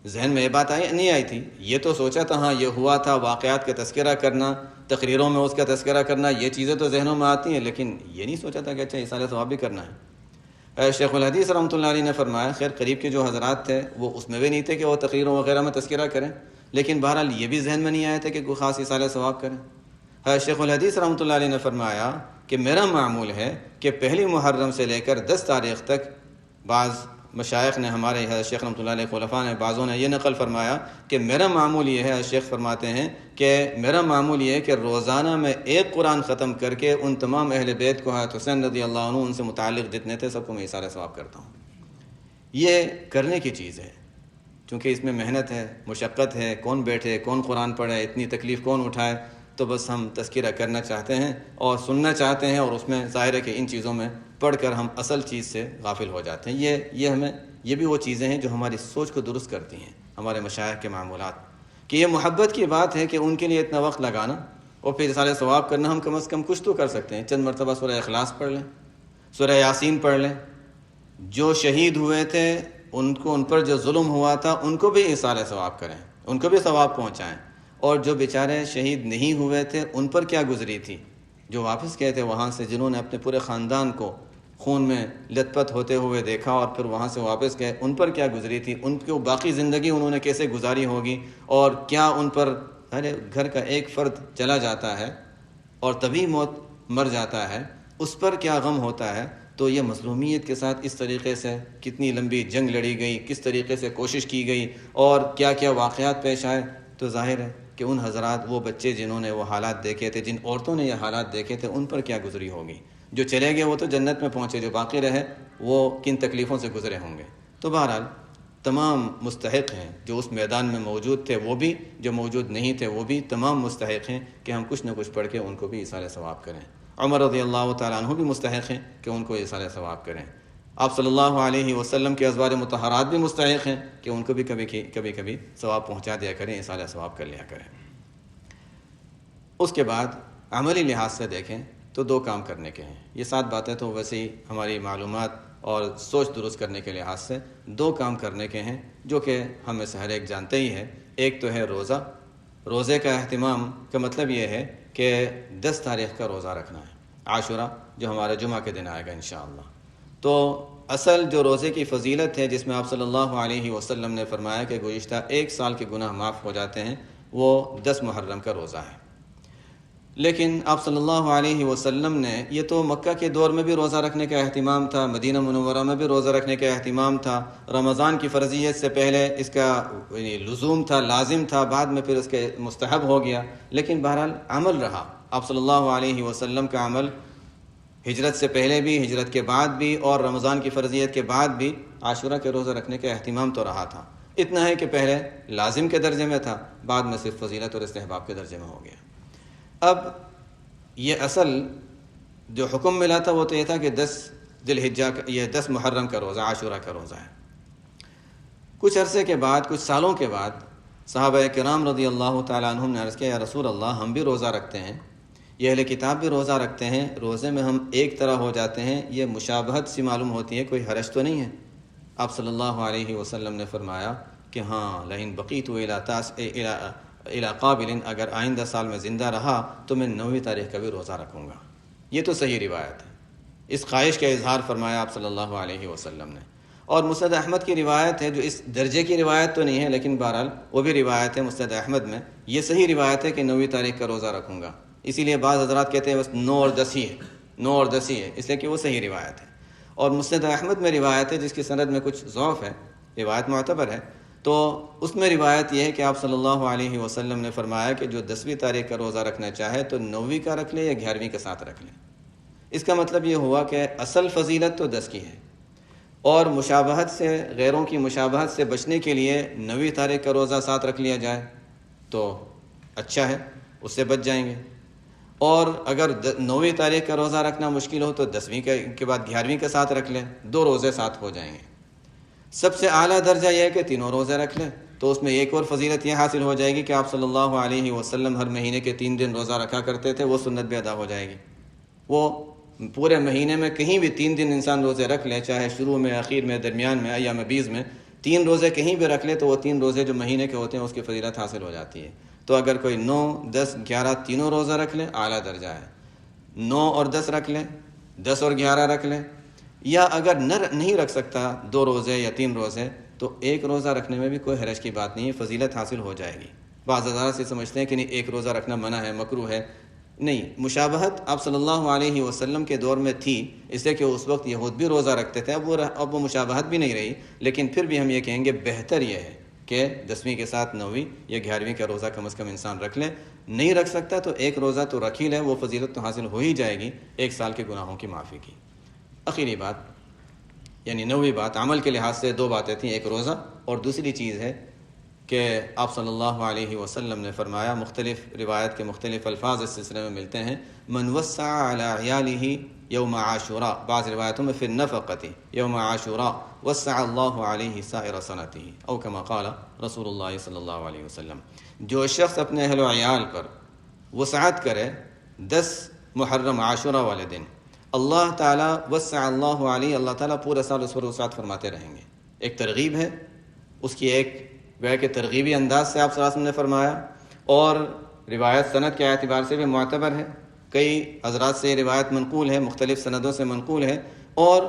ذہن میں یہ بات نہیں آئی تھی، یہ تو سوچا تھا ہاں یہ ہوا تھا، واقعات کا تذکرہ کرنا، تقریروں میں اس کا تذکرہ کرنا، یہ چیزیں تو ذہنوں میں آتی ہیں، لیکن یہ نہیں سوچا تھا کہ اچھا ایصال ثواب بھی کرنا ہے۔ شیخ الحدیث رحمۃ اللہ علیہ نے فرمایا، خیر قریب کے جو حضرات تھے وہ اس میں بھی نہیں تھے کہ وہ تقریروں وغیرہ میں تذکرہ کریں، لیکن بہرحال یہ بھی ذہن میں نہیں آیا تھا کہ کوئی خاص ایصال ثواب کریں۔ شیخ الحدیث رحمۃ اللہ علیہ نے فرمایا کہ میرا معمول ہے کہ پہلی محرم سے لے کر 10 تاریخ تک، بعض مشائخ نے، ہمارے شیخ رحمۃ اللہ علیہ خلفاء نے، بعضوں نے یہ نقل فرمایا کہ میرا معمول یہ ہے، شیخ فرماتے ہیں کہ میرا معمول یہ ہے کہ روزانہ میں ایک قرآن ختم کر کے ان تمام اہل بیت کو، حضرت حسین رضی اللہ عنہ ان سے متعلق جتنے تھے سب کو میں ایصال ثواب کرتا ہوں۔ یہ کرنے کی چیز ہے، چونکہ اس میں محنت ہے، مشقت ہے، کون بیٹھے، کون قرآن پڑھے، اتنی تکلیف کون اٹھائے، تو بس ہم تذکرہ کرنا چاہتے ہیں اور سننا چاہتے ہیں، اور اس میں ظاہر ہے کہ ان چیزوں میں پڑھ کر ہم اصل چیز سے غافل ہو جاتے ہیں۔ یہ بھی وہ چیزیں ہیں جو ہماری سوچ کو درست کرتی ہیں، ہمارے مشائخ کے معمولات، کہ یہ محبت کی بات ہے کہ ان کے لیے اتنا وقت لگانا اور پھر ایصال ثواب کرنا۔ ہم کم از کم کچھ تو کر سکتے ہیں، چند مرتبہ سورہ اخلاص پڑھ لیں، سورہ یاسین پڑھ لیں، جو شہید ہوئے تھے ان پر جو ظلم ہوا تھا ان کو بھی ایصال ثواب کریں، ان کو بھی ثواب پہنچائیں، اور جو بیچارے شہید نہیں ہوئے تھے ان پر کیا گزری تھی، جو واپس گئے تھے وہاں سے، جنہوں نے اپنے پورے خاندان کو خون میں لت پت ہوتے ہوئے دیکھا اور پھر وہاں سے واپس گئے، ان پر کیا گزری تھی، ان کو باقی زندگی انہوں نے کیسے گزاری ہوگی، اور کیا ان پر گھر کا ایک فرد چلا جاتا ہے اور طبی موت مر جاتا ہے، اس پر کیا غم ہوتا ہے۔ تو یہ مظلومیت کے ساتھ اس طریقے سے کتنی لمبی جنگ لڑی گئی، کس طریقے سے کوشش کی گئی، اور کیا کیا واقعات پیش آئے، تو ظاہر ہے کہ ان حضرات، وہ بچے جنہوں نے وہ حالات دیکھے تھے، جن عورتوں نے یہ حالات دیکھے تھے، ان پر کیا گزری ہوگی۔ جو چلے گئے وہ تو جنت میں پہنچے، جو باقی رہے وہ کن تکلیفوں سے گزرے ہوں گے۔ تو بہرحال تمام مستحق ہیں، جو اس میدان میں موجود تھے وہ بھی، جو موجود نہیں تھے وہ بھی، تمام مستحق ہیں کہ ہم کچھ نہ کچھ پڑھ کے ان کو بھی ایصال ثواب کریں۔ عمر رضی اللہ تعالیٰ عنہ بھی مستحق ہیں کہ ان کو ایصال ثواب کریں۔ آپ صلی اللہ علیہ وسلم کے ازواج مطہرات بھی مستحق ہیں کہ ان کو بھی کبھی کبھی ثواب پہنچا دیا کریں، ایصال ثواب کر لیا کریں۔ اس کے بعد عملی لحاظ سے دیکھیں تو 2 کام کرنے کے ہیں۔ یہ 7 باتیں تو ویسے ہی ہماری معلومات اور سوچ درست کرنے کے لحاظ سے 2 کام کرنے کے ہیں، جو کہ ہم میں سے ہر ایک جانتے ہی ہے۔ ایک تو ہے روزہ۔ روزے کا اہتمام کا مطلب یہ ہے کہ 10 تاریخ کا روزہ رکھنا ہے، عاشورہ، جو ہمارے جمعہ کے دن آئے گا انشاءاللہ۔ تو اصل جو روزے کی فضیلت ہے، جس میں آپ صلی اللہ علیہ وسلم نے فرمایا کہ گزشتہ 1 سال کے گناہ معاف ہو جاتے ہیں، وہ 10 محرم کا روزہ ہے۔ لیکن آپ صلی اللہ علیہ وسلم نے، یہ تو مکہ کے دور میں بھی روزہ رکھنے کا اہتمام تھا، مدینہ منورہ میں بھی روزہ رکھنے کا اہتمام تھا، رمضان کی فرضیت سے پہلے اس کا لزوم تھا، لازم تھا، بعد میں پھر اس کے مستحب ہو گیا، لیکن بہرحال عمل رہا۔ آپ صلی اللہ علیہ وسلم کا عمل ہجرت سے پہلے بھی، ہجرت کے بعد بھی، اور رمضان کی فرضیت کے بعد بھی عاشورہ کے روزہ رکھنے کا اہتمام تو رہا تھا۔ اتنا ہے کہ پہلے لازم کے درجے میں تھا، بعد میں صرف فضیلت اور استحباب کے درجے میں ہو گیا۔ اب یہ اصل جو حکم ملا تھا وہ تو یہ تھا کہ 10 ذی الحجہ یہ 10 محرم کا روزہ عاشورہ کا روزہ ہے۔ کچھ عرصے کے بعد، کچھ سالوں کے بعد صحابہ کرام رضی اللہ تعالیٰ عنہم نے عرض کیا، یا رسول اللہ ہم بھی روزہ رکھتے ہیں، یہ اہل کتاب بھی روزہ رکھتے ہیں، روزے میں ہم ایک طرح ہو جاتے ہیں، یہ مشابہت سی معلوم ہوتی ہے، کوئی حرج تو نہیں ہے؟ آپ صلی اللہ علیہ وسلم نے فرمایا کہ ہاں، لئن بقیت الی قابل، اگر آئندہ سال میں زندہ رہا تو میں 9ویں تاریخ کا بھی روزہ رکھوں گا۔ یہ تو صحیح روایت ہے، اس خواہش کا اظہار فرمایا آپ صلی اللہ علیہ وسلم نے۔ اور مسند احمد کی روایت ہے، جو اس درجے کی روایت تو نہیں ہے لیکن بہرحال وہ بھی روایت ہے مسند احمد میں، یہ صحیح روایت ہے کہ 9ویں تاریخ کا روزہ رکھوں گا۔ اسی لیے بعض حضرات کہتے ہیں بس 9 اور 10 ہی ہے، 9 اور 10 ہی ہے، اس لیے کہ وہ صحیح روایت ہے۔ اور مسند احمد میں روایت ہے جس کی سند میں کچھ ضعف ہے، روایت معتبر ہے، تو اس میں روایت یہ ہے کہ آپ صلی اللہ علیہ وسلم نے فرمایا کہ جو 10ویں تاریخ کا روزہ رکھنا چاہے تو 9ویں کا رکھ لے یا 11ویں کے ساتھ رکھ لے۔ اس کا مطلب یہ ہوا کہ اصل فضیلت تو 10 کی ہے، اور مشابہت سے، غیروں کی مشابہت سے بچنے کے لیے 9ویں تاریخ کا روزہ ساتھ رکھ لیا جائے تو اچھا ہے، اس سے بچ جائیں گے۔ اور اگر 9ویں تاریخ کا روزہ رکھنا مشکل ہو تو 10ویں کے بعد 11ویں کے ساتھ رکھ لیں، 2 روزے ساتھ ہو جائیں گے۔ سب سے اعلیٰ درجہ یہ ہے کہ تینوں روزے رکھ لیں، تو اس میں ایک اور فضیلت یہ حاصل ہو جائے گی کہ آپ صلی اللہ علیہ وسلم ہر مہینے کے 3 دن روزہ رکھا کرتے تھے، وہ سنت بھی ادا ہو جائے گی۔ وہ پورے مہینے میں کہیں بھی 3 دن انسان روزے رکھ لے، چاہے شروع میں، اخیر میں، درمیان میں، ایام بیض میں 3 روزے کہیں بھی رکھ لے تو وہ 3 روزے جو مہینے کے ہوتے ہیں اس کی فضیلت حاصل ہو جاتی ہے۔ تو اگر کوئی 9، 10، 11 تینوں روزہ رکھ لے اعلیٰ درجہ ہے، 9 اور 10 رکھ لیں، 10 اور 11 رکھ لیں، یا اگر نہیں رکھ سکتا 2 روزے یا 3 روزے تو 1 روزہ رکھنے میں بھی کوئی حرج کی بات نہیں ہے، فضیلت حاصل ہو جائے گی۔ بعض حضرات سے سمجھتے ہیں کہ نہیں 1 روزہ رکھنا منع ہے، مکروہ ہے۔ نہیں، مشابہت آپ صلی اللہ علیہ وسلم کے دور میں تھی، اس لیے کہ اس وقت یہود بھی روزہ رکھتے تھے، اب وہ مشابہت بھی نہیں رہی، لیکن پھر بھی ہم یہ کہیں گے بہتر یہ ہے کہ 10ویں کے ساتھ 9ویں یا 11ویں کا روزہ کم از کم انسان رکھ لے۔ نہیں رکھ سکتا تو 1 روزہ تو رکھ ہی لے، وہ فضیلت تو حاصل ہو ہی جائے گی 1 سال کے گناہوں کی معافی کی۔ آخری بات یعنی 9ویں بات، عمل کے لحاظ سے 2 باتیں تھیں، ایک روزہ اور دوسری چیز ہے کہ آپ صلی اللہ علیہ وسلم نے فرمایا، مختلف روایت کے مختلف الفاظ اس سلسلے میں ملتے ہیں، من وسع علی عیالہ یوم عاشوراء، بعض روایتوں میں فی النفقۃ یوم عاشوراء وسع اللہ علیہ سائر سنتہ، او کما قال رسول اللہ صلی اللہ علیہ وسلم۔ جو شخص اپنے اہل و عیال پر وسعت کرے 10 محرم عاشوراء والے دن، اللہ تعالیٰ وسع اللہ علیہ، اللہ تعالیٰ پورا سال اس پر وسعت فرماتے رہیں گے۔ ایک ترغیب ہے، اس کی ایک گویا کہ ترغیبی انداز سے آپ صلی اللہ علیہ وسلم نے فرمایا، اور روایت سند کے اعتبار سے بھی معتبر ہے، کئی حضرات سے یہ روایت منقول ہے، مختلف سندوں سے منقول ہے، اور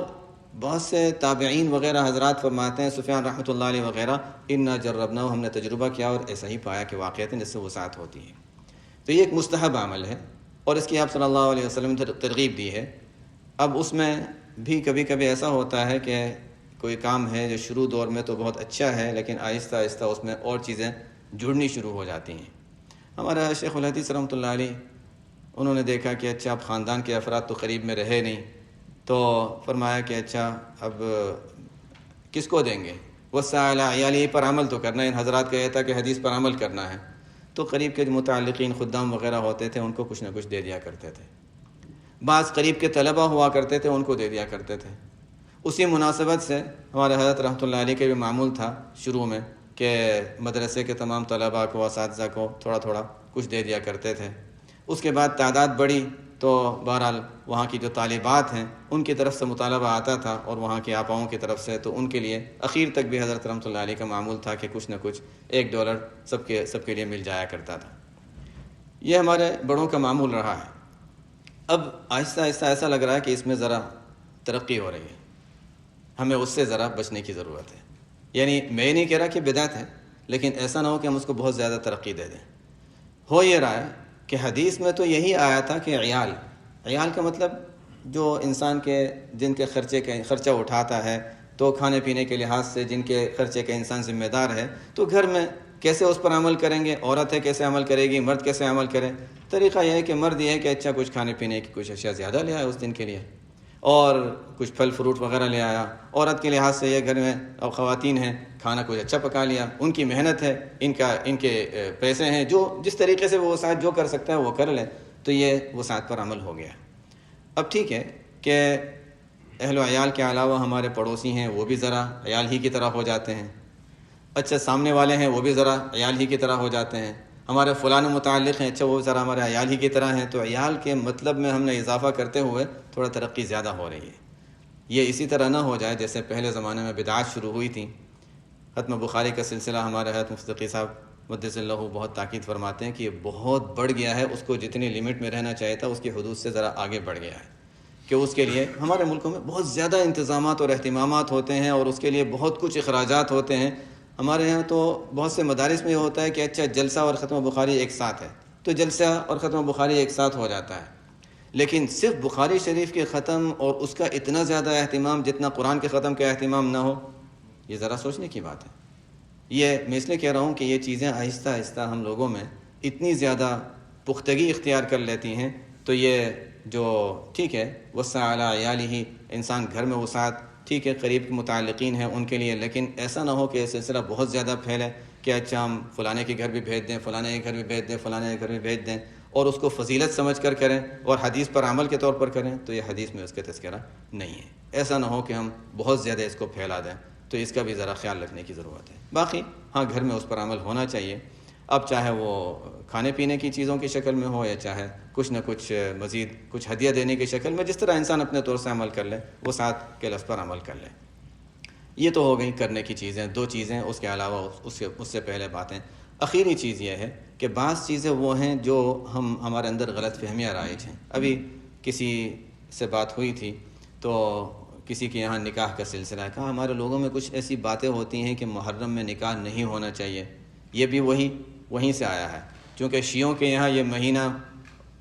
بہت سے تابعین وغیرہ حضرات فرماتے ہیں، سفیان رحمۃ اللہ علیہ وغیرہ، انا جربنا، ہم نے تجربہ کیا اور ایسا ہی پایا کہ واقعتاً اس سے وسعت ہوتی ہے۔ تو یہ ایک مستحب عمل ہے اور اس کی آپ صلی اللہ علیہ وسلم نے ترغیب دی ہے۔ اب اس میں بھی کبھی کبھی ایسا ہوتا ہے کہ کوئی کام ہے جو شروع دور میں تو بہت اچھا ہے، لیکن آہستہ آہستہ اس میں اور چیزیں جڑنی شروع ہو جاتی ہیں۔ ہمارا شیخ الحدیث رحمۃ اللہ علیہ، انہوں نے دیکھا کہ اچھا اب خاندان کے افراد تو قریب میں رہے نہیں، تو فرمایا کہ اچھا اب کس کو دیں گے، وسع علی عیالہ پر عمل تو کرنا ہے، ان حضرات کا یہ تھا کہ حدیث پر عمل کرنا ہے، تو قریب کے جو متعلقین خدام وغیرہ ہوتے تھے ان کو کچھ نہ کچھ دے دیا کرتے تھے، بعض قریب کے طلبہ ہوا کرتے تھے ان کو دے دیا کرتے تھے۔ اسی مناسبت سے ہمارے حضرت رحمۃ اللہ علیہ کے بھی معمول تھا شروع میں کہ مدرسے کے تمام طلباء کو، اساتذہ کو تھوڑا تھوڑا کچھ دے دیا کرتے تھے۔ اس کے بعد تعداد بڑھی تو بہرحال وہاں کی جو طالبات ہیں ان کی طرف سے مطالبہ آتا تھا، اور وہاں کے آپاؤں کی طرف سے، تو ان کے لیے اخیر تک بھی حضرت رحمۃ اللہ علیہ کا معمول تھا کہ کچھ نہ کچھ $1 سب کے لیے مل جایا کرتا تھا۔ یہ ہمارے بڑوں کا معمول رہا ہے۔ اب آہستہ آہستہ ایسا لگ رہا ہے کہ اس میں ذرا ترقی ہو رہی ہے، ہمیں اس سے ذرا بچنے کی ضرورت ہے۔ یعنی میں یہ نہیں کہہ رہا کہ بدعت ہے، لیکن ایسا نہ ہو کہ ہم اس کو بہت زیادہ ترقی دے دیں۔ ہو یہ رہا ہے کہ حدیث میں تو یہی آیا تھا کہ عیال کا مطلب جو انسان کے جن کے خرچہ اٹھاتا ہے، تو کھانے پینے کے لحاظ سے جن کے خرچے کا انسان ذمہ دار ہے، تو گھر میں کیسے اس پر عمل کریں گے، عورت ہے کیسے عمل کرے گی، مرد کیسے عمل کرے۔ طریقہ یہ ہے کہ مرد یہ ہے کہ اچھا کچھ کھانے پینے کی کچھ اشیاء زیادہ لے آئے اس دن کے لیے، اور کچھ پھل فروٹ وغیرہ لے آیا۔ عورت کے لحاظ سے یہ گھر میں اب خواتین ہیں، کھانا کچھ اچھا پکا لیا، ان کی محنت ہے، ان کے پیسے ہیں، جو جس طریقے سے وہ ساتھ جو کر سکتا ہے وہ کر لے۔ تو یہ وسعت پر عمل ہو گیا۔ اب ٹھیک ہے کہ اہل و عیال کے علاوہ ہمارے پڑوسی ہیں، وہ بھی ذرا عیال ہی کی طرح ہو جاتے ہیں، اچھا سامنے والے ہیں وہ بھی ذرا عیال ہی کی طرح ہو جاتے ہیں، ہمارے فلاں متعلق ہیں، اچھا وہ ذرا ہمارے عیال ہی کی طرح ہیں، تو عیال کے مطلب میں ہم نے اضافہ کرتے ہوئے تھوڑا ترقی زیادہ ہو رہی ہے۔ یہ اسی طرح نہ ہو جائے جیسے پہلے زمانے میں بدعات شروع ہوئی تھیں۔ ختم بخاری کا سلسلہ ہمارے حضرت مفتی تقی صاحب مقدس اللہ بہت تاکید فرماتے ہیں کہ یہ بہت بڑھ گیا ہے، اس کو جتنی لمٹ میں رہنا چاہیے تھا اس کی حدود سے ذرا آگے بڑھ گیا ہے، کہ اس کے لیے ہمارے ملکوں میں بہت زیادہ انتظامات اور اہتمامات ہوتے ہیں اور اس کے لیے بہت کچھ اخراجات ہوتے ہیں۔ ہمارے یہاں تو بہت سے مدارس میں یہ ہوتا ہے کہ اچھا جلسہ اور ختم بخاری ایک ساتھ ہے، تو جلسہ اور ختم بخاری ایک ساتھ ہو جاتا ہے، لیکن صرف بخاری شریف کے ختم اور اس کا اتنا زیادہ اہتمام جتنا قرآن کے ختم کا اہتمام نہ ہو، یہ ذرا سوچنے کی بات ہے۔ یہ میں اس لیے کہہ رہا ہوں کہ یہ چیزیں آہستہ آہستہ ہم لوگوں میں اتنی زیادہ پختگی اختیار کر لیتی ہیں، تو یہ جو ٹھیک ہے وسع علی عیالہ، انسان گھر میں وسعت ٹھیک ہے قریب کے متعلقین ہیں ان کے لیے، لیکن ایسا نہ ہو کہ یہ سلسلہ بہت زیادہ پھیلے کہ اچھا ہم فلانے کے گھر بھی بھیج دیں، فلانے کے گھر بھی بھیج دیں، فلانے کے گھر بھی بھیج دیں، اور اس کو فضیلت سمجھ کر کریں اور حدیث پر عمل کے طور پر کریں، تو یہ حدیث میں اس کا تذکرہ نہیں ہے۔ ایسا نہ ہو کہ ہم بہت زیادہ اس کو پھیلا دیں، تو اس کا بھی ذرا خیال رکھنے کی ضرورت ہے۔ باقی ہاں گھر میں اس پر عمل ہونا چاہیے، اب چاہے وہ کھانے پینے کی چیزوں کی شکل میں ہو یا چاہے کچھ نہ کچھ مزید کچھ ہدیہ دینے کی شکل میں، جس طرح انسان اپنے طور سے عمل کر لے وہ ساتھ کے لفظ پر عمل کر لے۔ یہ تو ہو گئی کرنے کی چیزیں، دو چیزیں، اس کے علاوہ اس سے پہلے باتیں۔ آخری چیز یہ ہے کہ بعض چیزیں وہ ہیں جو ہمارے اندر غلط فہمیاں رائج ہیں۔ ابھی کسی سے بات ہوئی تھی تو کسی کے یہاں نکاح کا سلسلہ ہے، کہا ہمارے لوگوں میں کچھ ایسی باتیں ہوتی ہیں کہ محرم میں نکاح نہیں ہونا چاہیے، یہ بھی وہیں سے آیا ہے، چونکہ شیعوں کے یہاں یہ مہینہ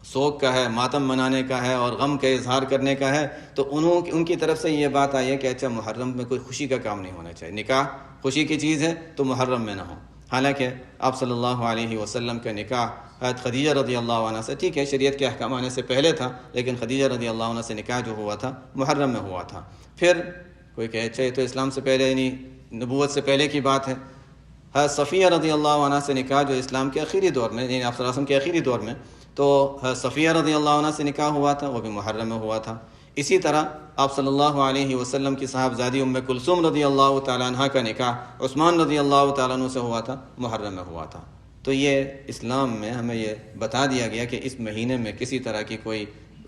سوگ کا ہے، ماتم منانے کا ہے اور غم کا اظہار کرنے کا ہے، تو ان کی طرف سے یہ بات آئی ہے کہ اچھا محرم میں کوئی خوشی کا کام نہیں ہونا چاہیے، نکاح خوشی کی چیز ہے تو محرم میں نہ ہو۔ حالانکہ آپ صلی اللہ علیہ وسلم کا نکاح حضرت خدیجہ رضی اللہ عنہ سے، ٹھیک ہے شریعت کے احکام آنے سے پہلے تھا، لیکن خدیجہ رضی اللہ عنہ سے نکاح جو ہوا تھا محرم میں ہوا تھا۔ پھر کوئی کہے اچھا یہ تو اسلام سے پہلے یعنی نبوت سے پہلے کی بات ہے۔ حضرت صفیہ رضی اللہ عنہ سے نکاح جو اسلام کے آخری دور میں یعنی آپ صلی اللہ علیہ وسلم کے آخری دور میں، تو حضرت صفیہ رضی اللہ عنہ سے نکاح ہوا تھا، وہ بھی محرم میں ہوا تھا۔ اسی طرح آپ صلی اللہ علیہ وسلم کی صاحبزادی ام کلثوم رضی اللہ تعالیٰ عنہ کا نکاح عثمان رضی اللہ تعالیٰ عنہ سے ہوا تھا، محرم میں ہوا تھا۔ تو یہ اسلام میں ہمیں یہ بتا دیا گیا کہ اس مہینے میں کسی طرح کی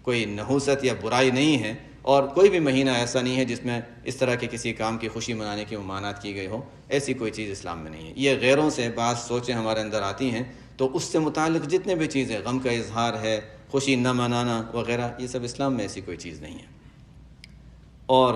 کوئی نحوست یا برائی نہیں ہے، اور کوئی بھی مہینہ ایسا نہیں ہے جس میں اس طرح کے کسی کام کی خوشی منانے کی ممانعت کی گئی ہو، ایسی کوئی چیز اسلام میں نہیں ہے۔ یہ غیروں سے بعض سوچیں ہمارے اندر آتی ہیں، تو اس سے متعلق جتنے بھی چیزیں، غم کا اظہار ہے، خوشی نہ منانا وغیرہ، یہ سب اسلام میں ایسی کوئی چیز نہیں ہے۔ اور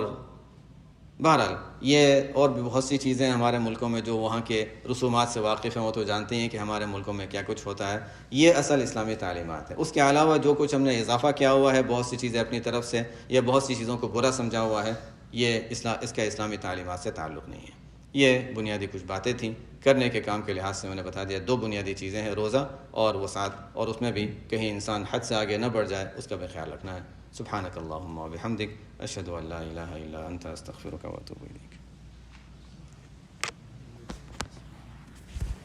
بہرحال یہ اور بھی بہت سی چیزیں ہمارے ملکوں میں جو وہاں کے رسومات سے واقف ہیں وہ تو جانتے ہیں کہ ہمارے ملکوں میں کیا کچھ ہوتا ہے، یہ اصل اسلامی تعلیمات ہے۔ اس کے علاوہ جو کچھ ہم نے اضافہ کیا ہوا ہے، بہت سی چیزیں اپنی طرف سے یا بہت سی چیزوں کو برا سمجھا ہوا ہے، یہ اس کا اسلامی تعلیمات سے تعلق نہیں ہے۔ یہ بنیادی کچھ باتیں تھیں، کرنے کے کام کے لحاظ سے میں نے بتا دیا۔ دو بنیادی چیزیں ہیں، روزہ اور وسعت، اور اس میں بھی کہیں انسان حد سے آگے نہ بڑھ جائے، اس کا بھی خیال رکھنا ہے۔ سبحانک اللہم و بحمدک، اشہد ان لا الہ الا انت، استغفرک و اتوب الیک۔